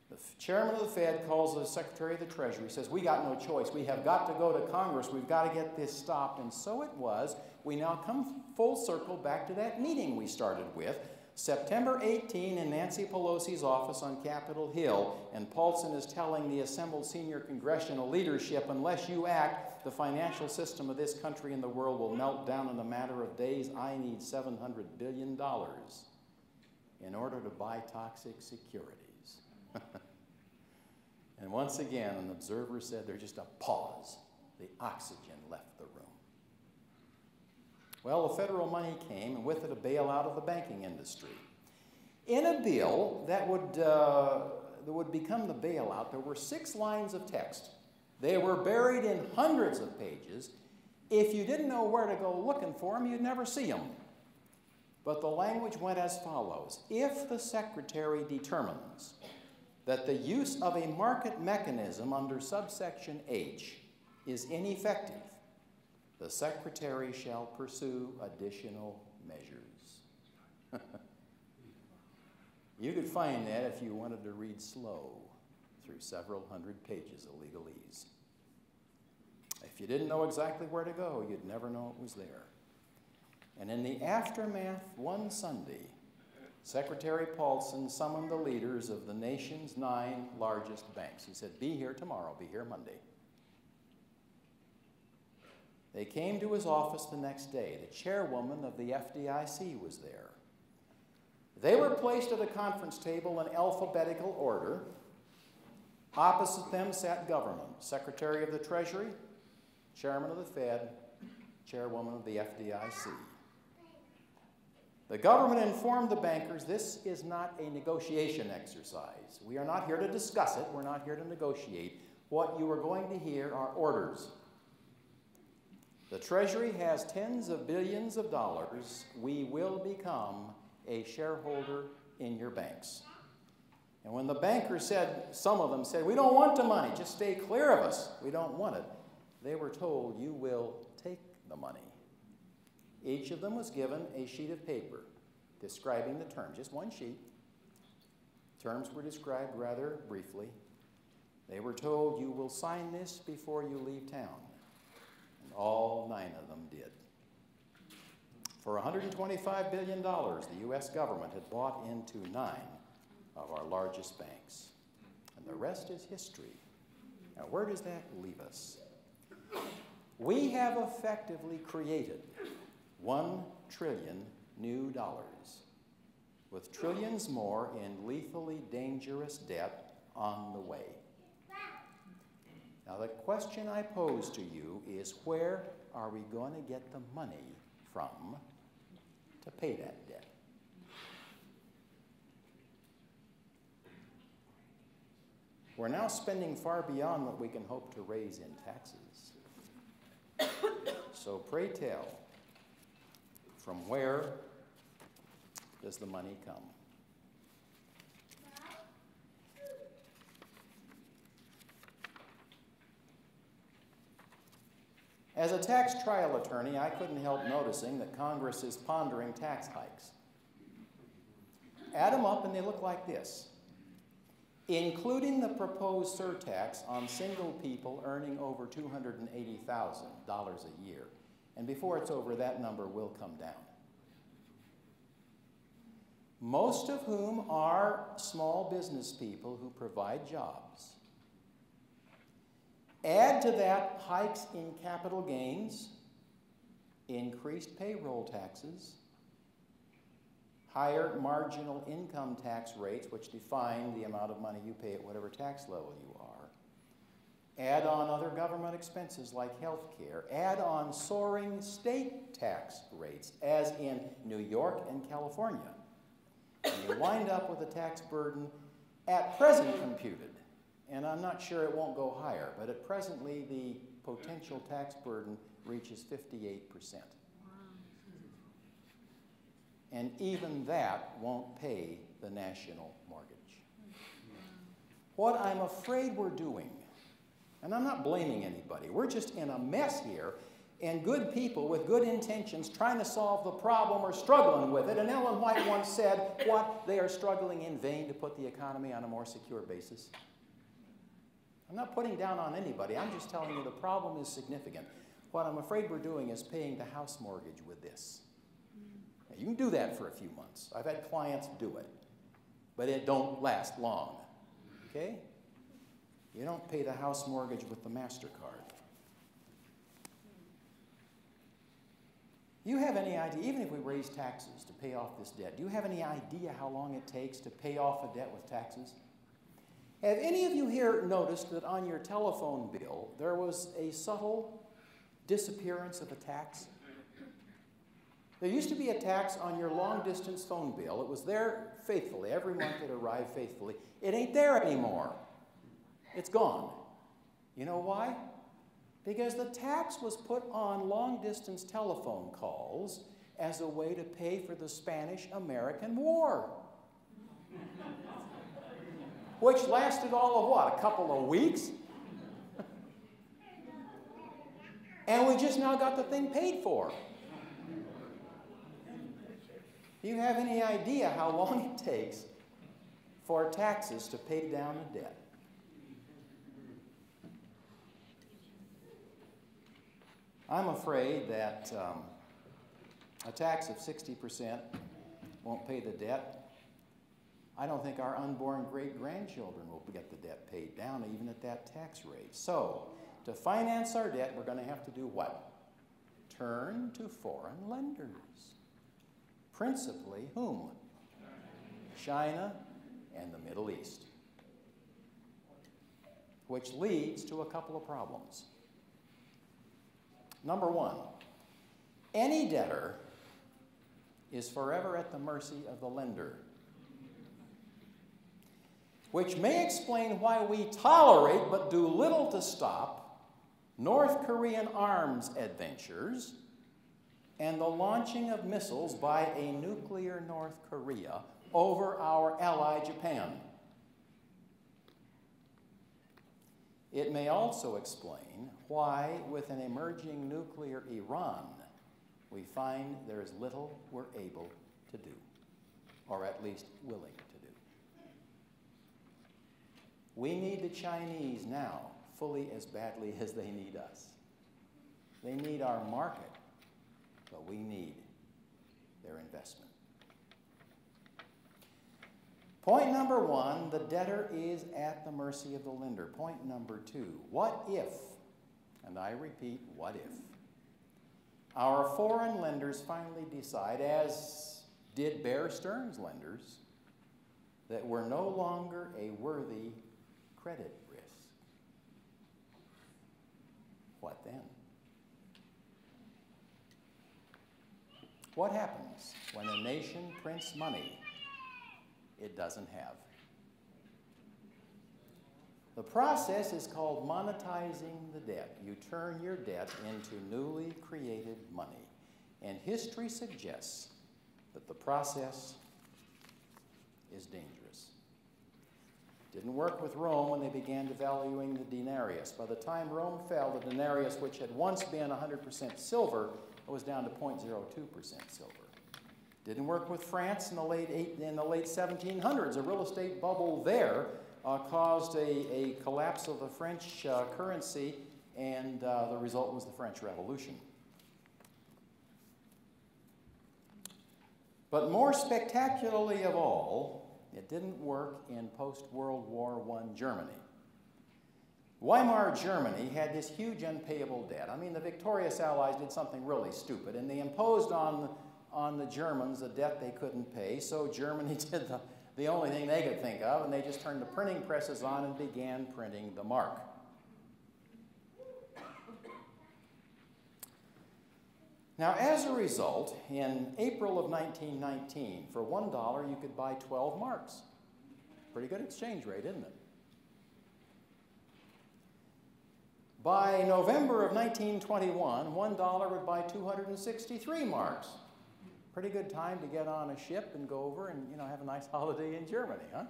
The chairman of the Fed calls the Secretary of the Treasury, says, we got no choice. We have got to go to Congress. We've got to get this stopped. And so it was. We now come full circle back to that meeting we started with, September 18 in Nancy Pelosi's office on Capitol Hill, and Paulson is telling the assembled senior congressional leadership, unless you act, the financial system of this country and the world will melt down in a matter of days. I need $700 billion in order to buy toxic securities. And once again, an observer said there's just a pause. The oxygen left the room. Well, the federal money came, and with it a bailout of the banking industry. In a bill that would become the bailout, there were 6 lines of text. They were buried in hundreds of pages. If you didn't know where to go looking for them, you'd never see them. But the language went as follows. If the Secretary determines that the use of a market mechanism under subsection H is ineffective, the Secretary shall pursue additional measures. You could find that if you wanted to read slow through several hundred pages of legalese. If you didn't know exactly where to go, you'd never know it was there. And in the aftermath, one Sunday, Secretary Paulson summoned the leaders of the nation's 9 largest banks. He said, be here tomorrow, be here Monday. They came to his office the next day. The chairwoman of the FDIC was there. They were placed at a conference table in alphabetical order. Opposite them sat government, Secretary of the Treasury, Chairman of the Fed, Chairwoman of the FDIC. The government informed the bankers, this is not a negotiation exercise. We are not here to discuss it. We're not here to negotiate. What you are going to hear are orders. The Treasury has tens of billions of dollars. We will become a shareholder in your banks. And when the bankers said, some of them said, we don't want the money, just stay clear of us. We don't want it. They were told, you will take the money. Each of them was given a sheet of paper describing the terms, just one sheet. Terms were described rather briefly. They were told, you will sign this before you leave town. And all 9 of them did. For $125 billion, the U.S. government had bought into 9 of our largest banks. And the rest is history. Now, where does that leave us? We have effectively created 1 trillion new dollars, with trillions more in lethally dangerous debt on the way. Now, the question I pose to you is, where are we going to get the money from to pay that debt? We're now spending far beyond what we can hope to raise in taxes. So pray tell, from where does the money come? As a tax trial attorney, I couldn't help noticing that Congress is pondering tax hikes. Add them up and they look like this. Including the proposed surtax on single people earning over $280,000 a year. And before it's over, that number will come down. Most of whom are small business people who provide jobs. Add to that hikes in capital gains, increased payroll taxes, higher marginal income tax rates, which define the amount of money you pay at whatever tax level you are. Add on other government expenses like health care. Add on soaring state tax rates, as in New York and California. And you wind up with a tax burden at present computed. And I'm not sure it won't go higher, but at presently the potential tax burden reaches 58%. And even that won't pay the national mortgage. What I'm afraid we're doing, and I'm not blaming anybody, we're just in a mess here, and good people with good intentions trying to solve the problem are struggling with it. And Ellen White once said, what? They are struggling in vain to put the economy on a more secure basis. I'm not putting down on anybody. I'm just telling you the problem is significant. What I'm afraid we're doing is paying the house mortgage with this. Now, you can do that for a few months. I've had clients do it. But it don't last long. Okay? You don't pay the house mortgage with the MasterCard. Do you have any idea, even if we raise taxes to pay off this debt, do you have any idea how long it takes to pay off a debt with taxes? Have any of you here noticed that on your telephone bill there was a subtle disappearance of a tax? There used to be a tax on your long-distance phone bill. It was there faithfully. Every month it arrived faithfully. It ain't there anymore. It's gone. You know why? Because the tax was put on long-distance telephone calls as a way to pay for the Spanish-American War. Which lasted all of what, a couple of weeks? And we just now got the thing paid for. Do you have any idea how long it takes for taxes to pay down a debt? I'm afraid that a tax of 60% won't pay the debt. I don't think our unborn great-grandchildren will get the debt paid down even at that tax rate. So, to finance our debt, we're going to have to do what? Turn to foreign lenders. Principally whom? China and the Middle East. Which leads to a couple of problems. Number one, any debtor is forever at the mercy of the lender. Which may explain why we tolerate but do little to stop North Korean arms adventures and the launching of missiles by a nuclear North Korea over our ally Japan. It may also explain why, with an emerging nuclear Iran, we find there is little we're able to do, or at least willing to do. We need the Chinese now fully as badly as they need us. They need our market, but we need their investment. Point number one, the debtor is at the mercy of the lender. Point number two, what if, and I repeat, what if, our foreign lenders finally decide, as did Bear Stearns lenders, that we're no longer a worthy credit risk? What then? What happens when a nation prints money it doesn't have? The process is called monetizing the debt. You turn your debt into newly created money. And history suggests that the process is dangerous. Didn't work with Rome when they began devaluing the denarius. By the time Rome fell, the denarius, which had once been 100% silver, was down to 0.02% silver. Didn't work with France in the late 1700s. A real estate bubble there caused a collapse of the French currency, and the result was the French Revolution. But more spectacularly of all, it didn't work in post-World War I Germany. Weimar Germany had this huge unpayable debt. I mean, the victorious Allies did something really stupid, and they imposed on the Germans a debt they couldn't pay, so Germany did the only thing they could think of, and they just turned the printing presses on and began printing the mark. Now, as a result, in April of 1919, for $1 you could buy 12 marks. Pretty good exchange rate, isn't it? By November of 1921, $1 would buy 263 marks. Pretty good time to get on a ship and go over and, have a nice holiday in Germany, huh?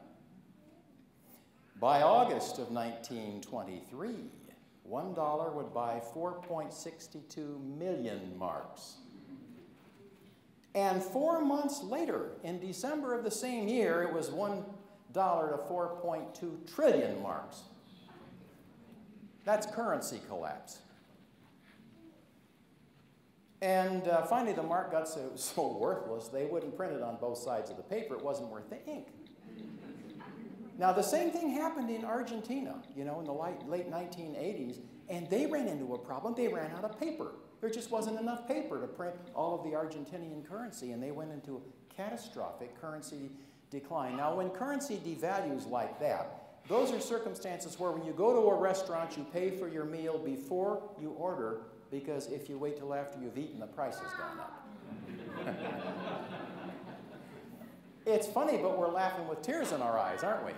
By August of 1923, $1 would buy 4.62 million marks. And 4 months later, in December of the same year, it was $1 to 4.2 trillion marks. That's currency collapse. And finally, the mark got so worthless, they wouldn't print it on both sides of the paper. It wasn't worth the ink. Now, the same thing happened in Argentina, you know, in the late 1980s, and they ran into a problem. They ran out of paper. There just wasn't enough paper to print all of the Argentinian currency, and they went into a catastrophic currency decline. Now, when currency devalues like that, those are circumstances where when you go to a restaurant, you pay for your meal before you order, because if you wait till after you've eaten, the price has gone up. It's funny, but we're laughing with tears in our eyes, aren't we?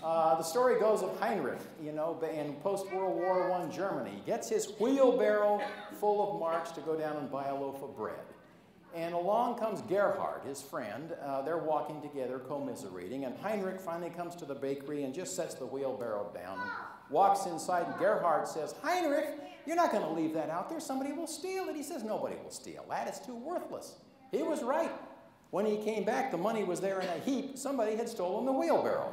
The story goes of Heinrich, you know, in post-World War I Germany. Gets his wheelbarrow full of marks to go down and buy a loaf of bread. And along comes Gerhard, his friend. They're walking together, commiserating, and Heinrich finally comes to the bakery and just sets the wheelbarrow down and walks inside, and Gerhard says, "Heinrich, you're not going to leave that out there. Somebody will steal it." He says, "Nobody will steal that. It's too worthless." He was right. When he came back, the money was there in a heap. Somebody had stolen the wheelbarrow.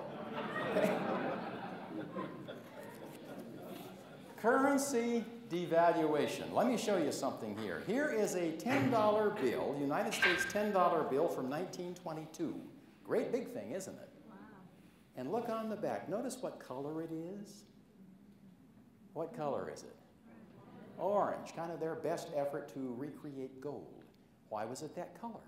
Currency devaluation. Let me show you something here. Here is a $10 bill, United States $10 bill from 1922. Great big thing, isn't it? Wow. And look on the back. Notice what color it is. What color is it? Orange, kind of their best effort to recreate gold. Why was it that color?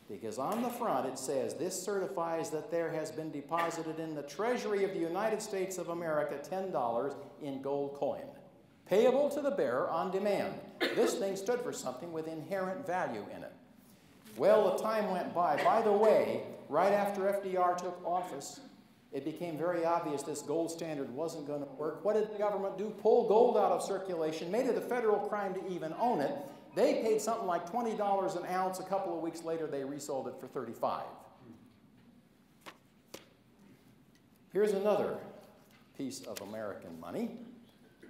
Because on the front it says, "This certifies that there has been deposited in the Treasury of the United States of America $10 in gold coin, payable to the bearer on demand." This thing stood for something with inherent value in it. Well, the time went by. By the way, right after FDR took office, it became very obvious this gold standard wasn't going to work. What did the government do? Pull gold out of circulation, made it a federal crime to even own it. They paid something like $20 an ounce. A couple of weeks later, they resold it for $35. Here's another piece of American money.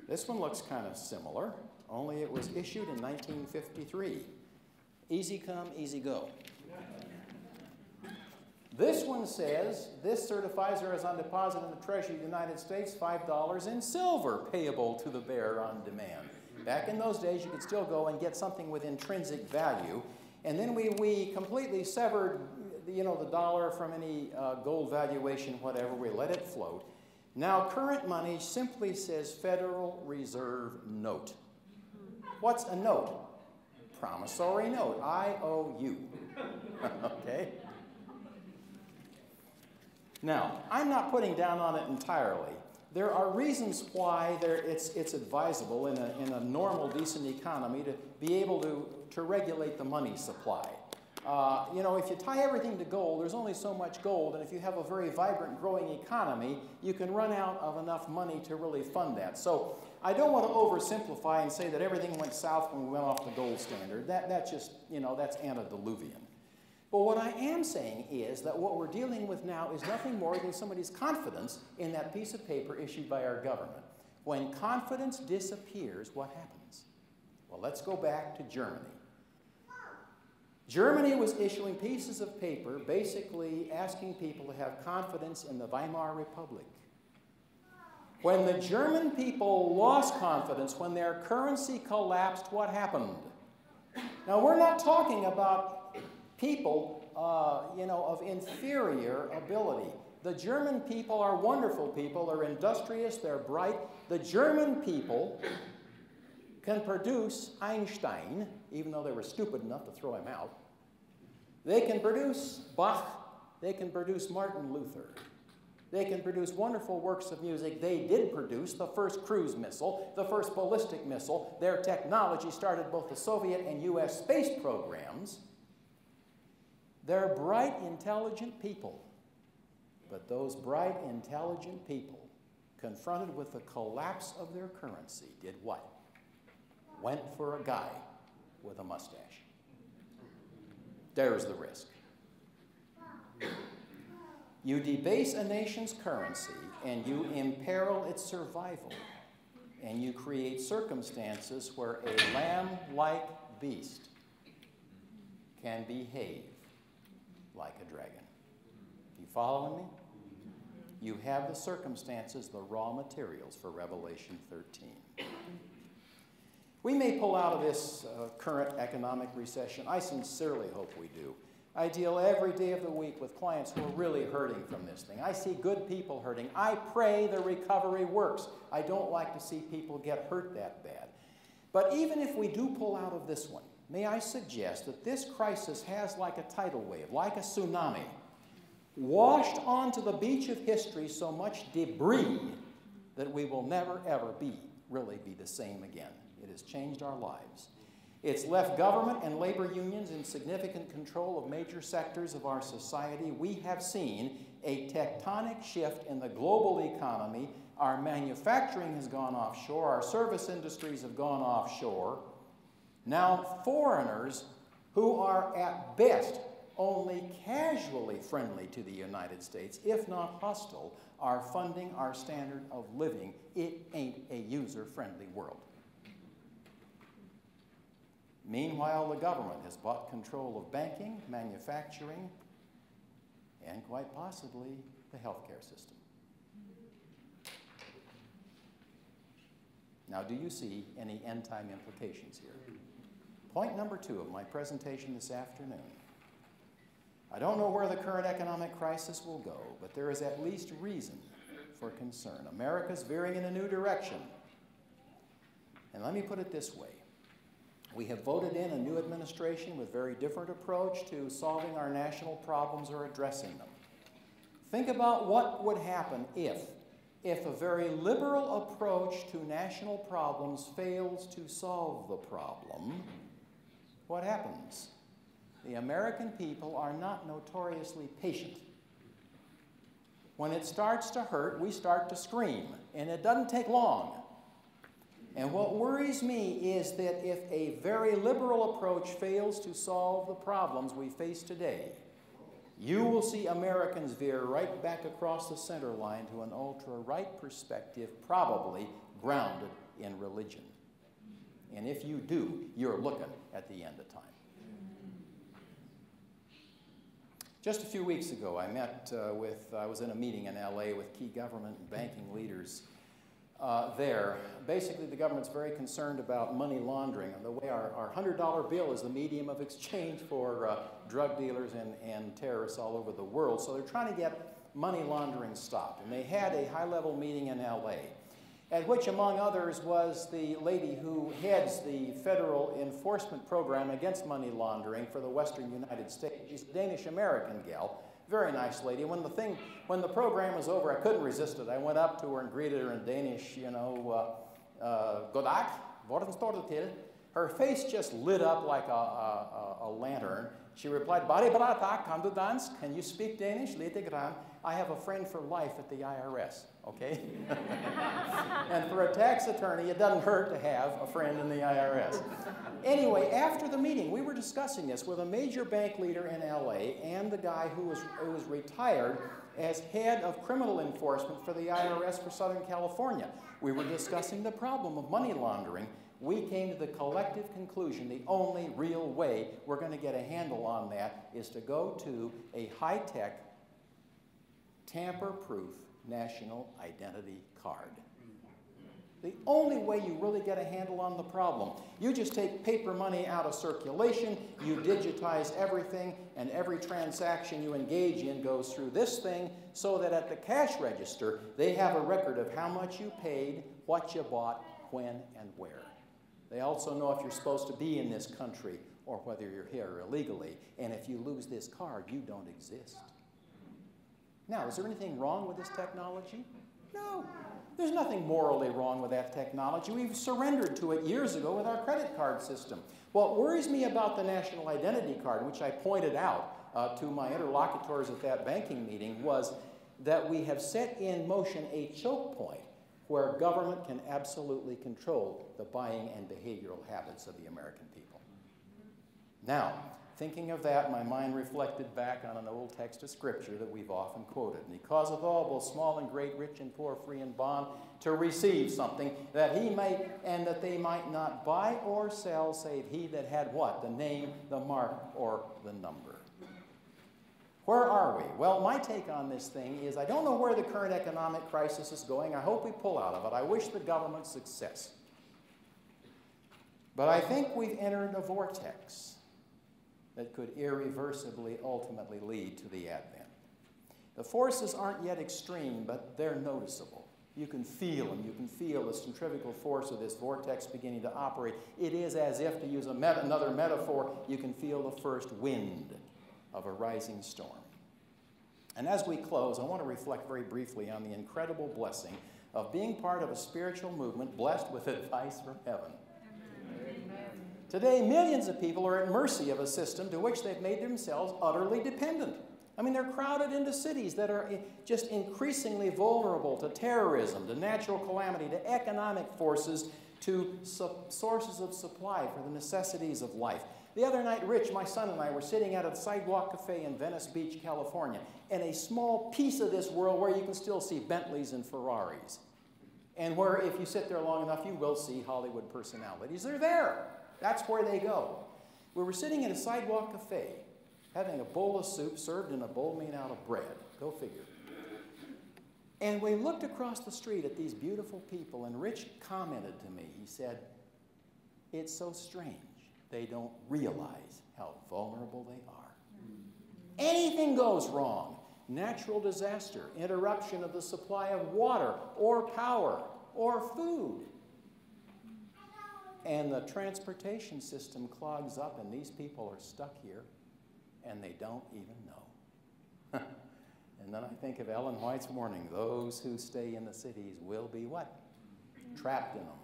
This one looks kind of similar, only it was issued in 1953. Easy come, easy go. This one says, "This certifies there is on deposit in the Treasury of the United States $5 in silver, payable to the bearer on demand." Back in those days, you could still go and get something with intrinsic value. And then we completely severed, you know, the dollar from any gold valuation, whatever. We let it float. Now, current money simply says Federal Reserve note. What's a note? Promissory note, IOU. Okay? Now, I'm not putting down on it entirely. There are reasons why it's advisable in a normal, decent economy to be able to regulate the money supply. You know, if you tie everything to gold, there's only so much gold, and if you have a very vibrant, growing economy, you can run out of enough money to really fund that. So I don't want to oversimplify and say that everything went south when we went off the gold standard. That's just, you know, that's antediluvian. But what I am saying is that what we're dealing with now is nothing more than somebody's confidence in that piece of paper issued by our government. When confidence disappears, what happens? Well, let's go back to Germany. Germany was issuing pieces of paper basically asking people to have confidence in the Weimar Republic. When the German people lost confidence, when their currency collapsed, what happened? Now, we're not talking about people, you know, of inferior ability. The German people are wonderful people. They're industrious. They're bright. The German people can produce Einstein, even though they were stupid enough to throw him out. They can produce Bach. They can produce Martin Luther. They can produce wonderful works of music. They did produce the first cruise missile, the first ballistic missile. Their technology started both the Soviet and U.S. space programs. They're bright, intelligent people. But those bright, intelligent people, confronted with the collapse of their currency, did what? Went for a guy with a mustache. There's the risk. You debase a nation's currency and you imperil its survival and you create circumstances where a lamb-like beast can behave like a dragon. You following me? You have the circumstances, the raw materials for Revelation 13. We may pull out of this current economic recession. I sincerely hope we do. I deal every day of the week with clients who are really hurting from this thing. I see good people hurting. I pray the recovery works. I don't like to see people get hurt that bad. But even if we do pull out of this one, may I suggest that this crisis has, like a tidal wave, like a tsunami, washed onto the beach of history so much debris that we will never, ever really be the same again. It has changed our lives. It's left government and labor unions in significant control of major sectors of our society. We have seen a tectonic shift in the global economy. Our manufacturing has gone offshore. Our service industries have gone offshore. Now foreigners who are at best only casually friendly to the United States, if not hostile, are funding our standard of living. It ain't a user-friendly world. Meanwhile, the government has bought control of banking, manufacturing, and quite possibly the healthcare system. Now, do you see any end-time implications here? Point number 2 of my presentation this afternoon. I don't know where the current economic crisis will go, but there is at least reason for concern. America's veering in a new direction. And let me put it this way. We have voted in a new administration with a very different approach to solving our national problems or addressing them. Think about what would happen if a very liberal approach to national problems fails to solve the problem. What happens? The American people are not notoriously patient. When it starts to hurt, we start to scream, and it doesn't take long. And what worries me is that if a very liberal approach fails to solve the problems we face today, you will see Americans veer right back across the center line to an ultra-right perspective, probably grounded in religion. And if you do, you're looking at the end of time. Just a few weeks ago, I was in a meeting in LA with key government and banking leaders there. Basically, the government's very concerned about money laundering and the way our $100 bill is the medium of exchange for drug dealers and terrorists all over the world. So they're trying to get money laundering stopped. And they had a high-level meeting in LA, at which, among others, was the lady who heads the federal enforcement program against money laundering for the Western United States. She's a Danish-American gal, very nice lady. When the program was over, I couldn't resist it. I went up to her and greeted her in Danish, Goddag, hvordan står det til? Her face just lit up like a lantern. She replied, Bare bra tak, kan du dansk? Can you speak Danish? Lite grann. I have a friend for life at the IRS, okay? And for a tax attorney, it doesn't hurt to have a friend in the IRS. Anyway, after the meeting, we were discussing this with a major bank leader in LA and the guy who was retired as head of criminal enforcement for the IRS for Southern California. We were discussing the problem of money laundering. We came to the collective conclusion the only real way we're going to get a handle on that is to go to a high-tech, tamper-proof national identity card. The only way you really get a handle on the problem. You just take paper money out of circulation, you digitize everything, and every transaction you engage in goes through this thing so that at the cash register, they have a record of how much you paid, what you bought, when, and where. They also know if you're supposed to be in this country or whether you're here illegally. And if you lose this card, you don't exist. Now, is there anything wrong with this technology? No. There's nothing morally wrong with that technology. We've surrendered to it years ago with our credit card system. What worries me about the national identity card, which I pointed out to my interlocutors at that banking meeting, was that we have set in motion a choke point where government can absolutely control the buying and behavioral habits of the American people. Now, Thinking of that, my mind reflected back on an old text of Scripture that we've often quoted. And he causeth all, both small and great, rich and poor, free and bond, to receive something, that he might, and that they might not buy or sell, save he that had what? The name, the mark, or the number. Where are we? Well, my take on this thing is I don't know where the current economic crisis is going. I hope we pull out of it. I wish the government success. But I think we've entered a vortex that could irreversibly ultimately lead to the Advent. The forces aren't yet extreme, but they're noticeable. You can feel them. You can feel the centrifugal force of this vortex beginning to operate. It is as if, to use another metaphor, you can feel the first wind of a rising storm. And as we close, I want to reflect very briefly on the incredible blessing of being part of a spiritual movement blessed with advice from heaven. Today, millions of people are at mercy of a system to which they've made themselves utterly dependent. I mean, they're crowded into cities that are just increasingly vulnerable to terrorism, to natural calamity, to economic forces, to sources of supply for the necessities of life. The other night, Rich, my son, and I were sitting at a sidewalk cafe in Venice Beach, California, in a small piece of this world where you can still see Bentleys and Ferraris, and where if you sit there long enough, you will see Hollywood personalities. They're there. That's where they go. We were sitting in a sidewalk cafe, having a bowl of soup served in a bowl made out of bread. Go figure. And we looked across the street at these beautiful people, and Rich commented to me. He said, "It's so strange. They don't realize how vulnerable they are. Anything goes wrong. Natural disaster, interruption of the supply of water or power or food. And the transportation system clogs up, and these people are stuck here, and they don't even know." And then I think of Ellen White's warning, those who stay in the cities will be what? Trapped in them.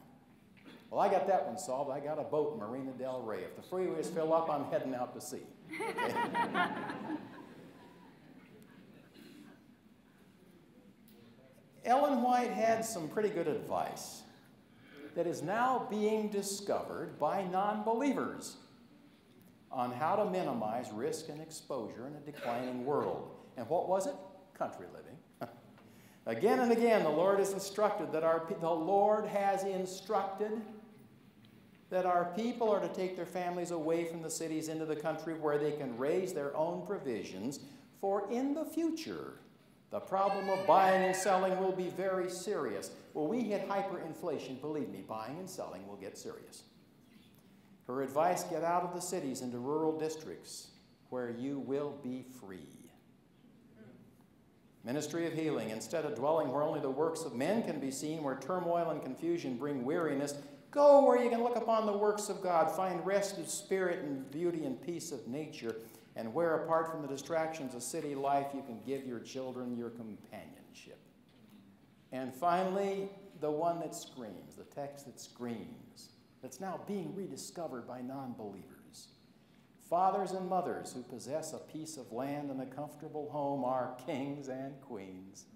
Well, I got that one solved. I got a boat in Marina del Rey. If the freeways fill up, I'm heading out to sea. Okay? Ellen White had some pretty good advice that is now being discovered by non-believers on how to minimize risk and exposure in a declining world. And what was it? Country living. Again and again, the Lord has instructed that our people are to take their families away from the cities into the country where they can raise their own provisions, for in the future, the problem of buying and selling will be very serious. When we hit hyperinflation, believe me, buying and selling will get serious. Her advice, get out of the cities into rural districts where you will be free. Ministry of healing, instead of dwelling where only the works of men can be seen, where turmoil and confusion bring weariness, go where you can look upon the works of God, find rest of spirit and beauty and peace of nature, and where, apart from the distractions of city life, you can give your children your companionship. And finally, the one that screams, the text that screams, that's now being rediscovered by non-believers. Fathers and mothers who possess a piece of land and a comfortable home are kings and queens.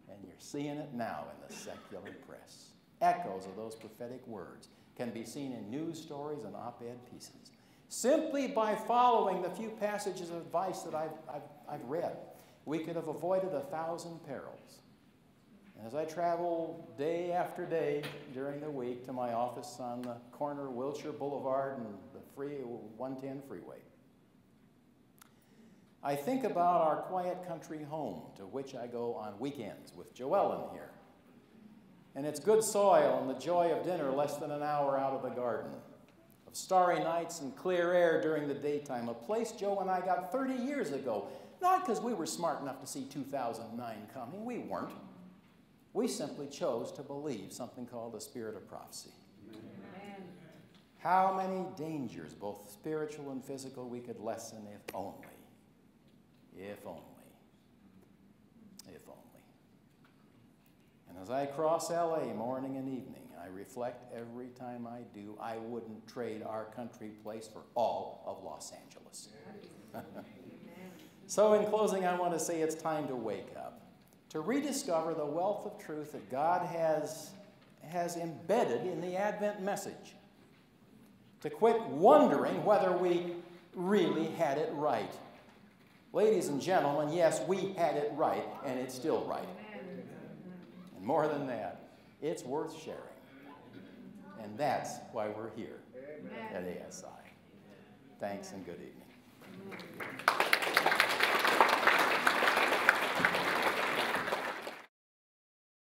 And you're seeing it now in the secular press. Echoes of those prophetic words can be seen in news stories and op-ed pieces. Simply by following the few passages of advice that I've read, we could have avoided 1,000 perils. And as I travel day after day during the week to my office on the corner of Wilshire Boulevard and the 110 freeway, I think about our quiet country home to which I go on weekends with Joellen here. And its good soil and the joy of dinner less than an hour out of the garden, of starry nights and clear air during the daytime, a place Joe and I got 30 years ago, not because we were smart enough to see 2009 coming. We weren't. We simply chose to believe something called the spirit of prophecy. Amen. How many dangers, both spiritual and physical, we could lessen if only. If only. If only. And as I cross LA morning and evening, I reflect every time I do, I wouldn't trade our country place for all of Los Angeles. So in closing, I want to say it's time to wake up, to rediscover the wealth of truth that God has embedded in the Advent message, to quit wondering whether we really had it right. Ladies and gentlemen, yes, we had it right, and it's still right. And more than that, it's worth sharing. And that's why we're here at ASI. Thanks and good evening.